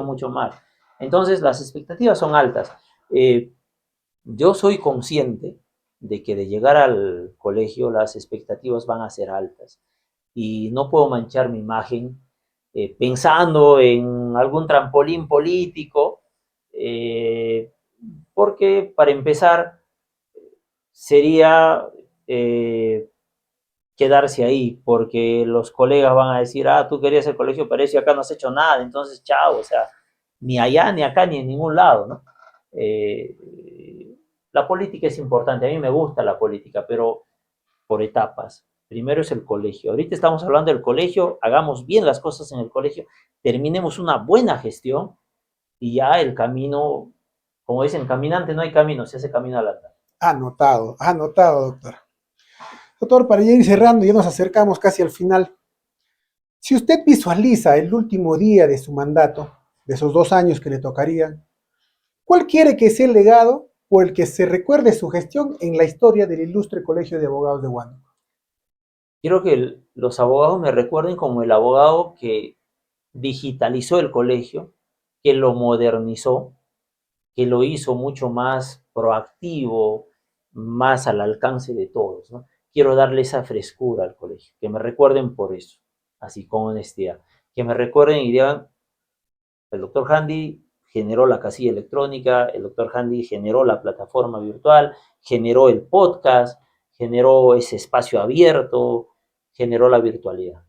mucho más. Entonces, las expectativas son altas. Yo soy consciente de que de llegar al colegio las expectativas van a ser altas y no puedo manchar mi imagen pensando en algún trampolín político, eh, porque para empezar sería quedarse ahí, porque los colegas van a decir, ah, tú querías el colegio, pero eso acá no has hecho nada, entonces chao, o sea, ni allá, ni acá, ni en ningún lado, ¿no? Eh, la política es importante, a mí me gusta la política, pero por etapas. Primero es el colegio. Ahorita estamos hablando del colegio, hagamos bien las cosas en el colegio, terminemos una buena gestión y ya el camino, como dicen, caminante no hay camino, se hace camino al andar. Anotado, doctor. Doctor, para ya ir cerrando, ya nos acercamos casi al final. Si usted visualiza el último día de su mandato, de esos 2 años que le tocarían, ¿cuál quiere que sea el legado por el que se recuerde su gestión en la historia del ilustre Colegio de Abogados de Huánuco? Quiero que los abogados me recuerden como el abogado que digitalizó el colegio, que lo modernizó, que lo hizo mucho más proactivo, más al alcance de todos, ¿no? Quiero darle esa frescura al colegio, que me recuerden por eso, así con honestidad, que me recuerden y digan, el doctor Handy generó la casilla electrónica, el doctor Handy generó la plataforma virtual, generó el podcast, generó ese espacio abierto, generó la virtualidad.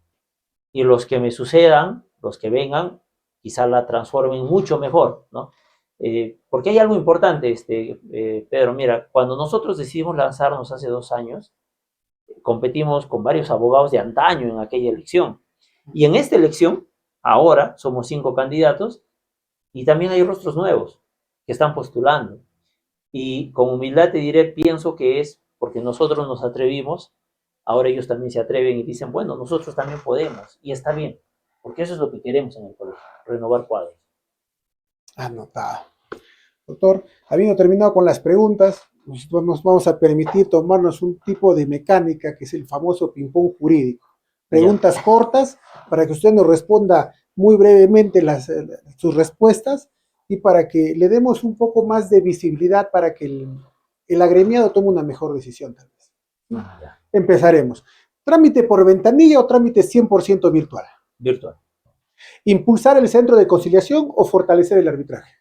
Y los que me sucedan, los que vengan, quizá la transformen mucho mejor, ¿no? Porque hay algo importante, Pedro, mira, cuando nosotros decidimos lanzarnos hace 2 años, competimos con varios abogados de antaño en aquella elección. Y en esta elección, ahora somos 5 candidatos y también hay rostros nuevos que están postulando. Y con humildad te diré, pienso que es porque nosotros nos atrevimos, ahora ellos también se atreven y dicen, bueno, nosotros también podemos, y está bien, porque eso es lo que queremos en el colegio, renovar cuadros. Anotado. Doctor, habiendo terminado con las preguntas, nos vamos a permitir tomarnos un tipo de mecánica que es el famoso ping-pong jurídico. Preguntas Ya. cortas para que usted nos responda muy brevemente sus respuestas y para que le demos un poco más de visibilidad para que el agremiado tome una mejor decisión, tal vez. Ya. Empezaremos. ¿Trámite por ventanilla o trámite 100% virtual? Virtual. ¿Impulsar el centro de conciliación o fortalecer el arbitraje?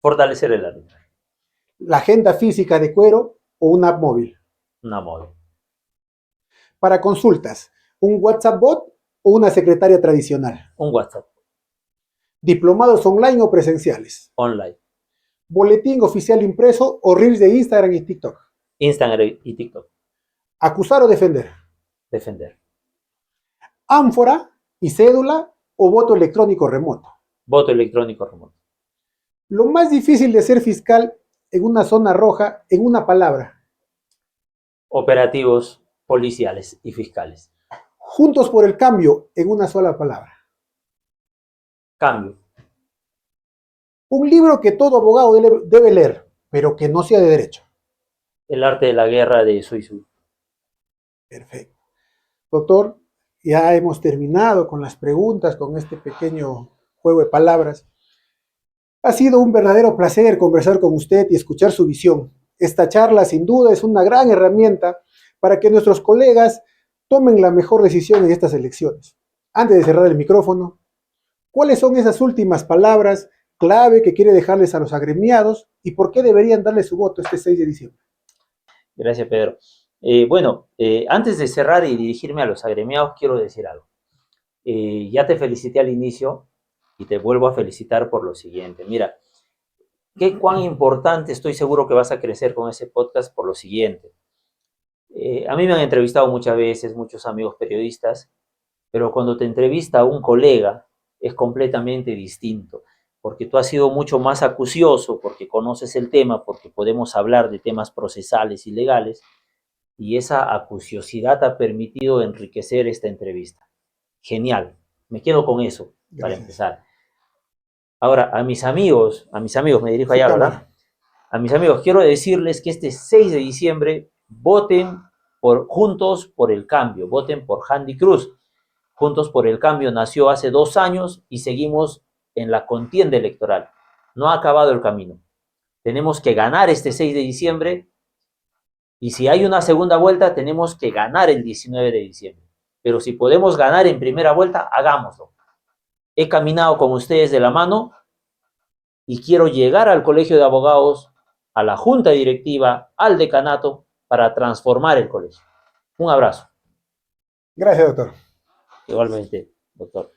Fortalecer el arbitraje. ¿La agenda física de cuero o una app móvil? Una móvil. Para consultas, ¿un WhatsApp bot o una secretaria tradicional? Un WhatsApp. ¿Diplomados online o presenciales? Online. ¿Boletín oficial impreso o reels de Instagram y TikTok? Instagram y TikTok. ¿Acusar o defender? Defender. ¿Ánfora y cédula o voto electrónico remoto? Voto electrónico remoto. Lo más difícil de ser fiscal en una zona roja, en una palabra. Operativos policiales y fiscales. Juntos por el cambio, en una sola palabra. Cambio. Un libro que todo abogado debe leer, pero que no sea de derecho. El arte de la guerra de Sun Tzu. Perfecto. Doctor, ya hemos terminado con las preguntas, con este pequeño juego de palabras. Ha sido un verdadero placer conversar con usted y escuchar su visión. Esta charla, sin duda, es una gran herramienta para que nuestros colegas tomen la mejor decisión en estas elecciones. Antes de cerrar el micrófono, ¿cuáles son esas últimas palabras clave que quiere dejarles a los agremiados y por qué deberían darle su voto este 6 de diciembre. Gracias, Pedro. Antes de cerrar y dirigirme a los agremiados, quiero decir algo. Ya te felicité al inicio y te vuelvo a felicitar por lo siguiente. Mira, qué cuán importante, estoy seguro que vas a crecer con ese podcast por lo siguiente. A mí me han entrevistado muchas veces muchos amigos periodistas, pero cuando te entrevista a un colega es completamente distinto, porque tú has sido mucho más acucioso, porque conoces el tema, porque podemos hablar de temas procesales y legales, y esa acuciosidad ha permitido enriquecer esta entrevista. Genial, me quedo con eso para Gracias. empezar. Ahora, a mis amigos, me dirijo Sí, allá, cámara. ¿verdad? A mis amigos, quiero decirles que este 6 de diciembre voten por Juntos por el Cambio, voten por Handy Cruz. Juntos por el Cambio nació hace 2 años y seguimos en la contienda electoral. No ha acabado el camino. Tenemos que ganar este 6 de diciembre y si hay una segunda vuelta, tenemos que ganar el 19 de diciembre. Pero si podemos ganar en primera vuelta, hagámoslo. He caminado con ustedes de la mano y quiero llegar al Colegio de Abogados, a la Junta Directiva, al decanato, para transformar el colegio. Un abrazo. Gracias, doctor. Igualmente, doctor.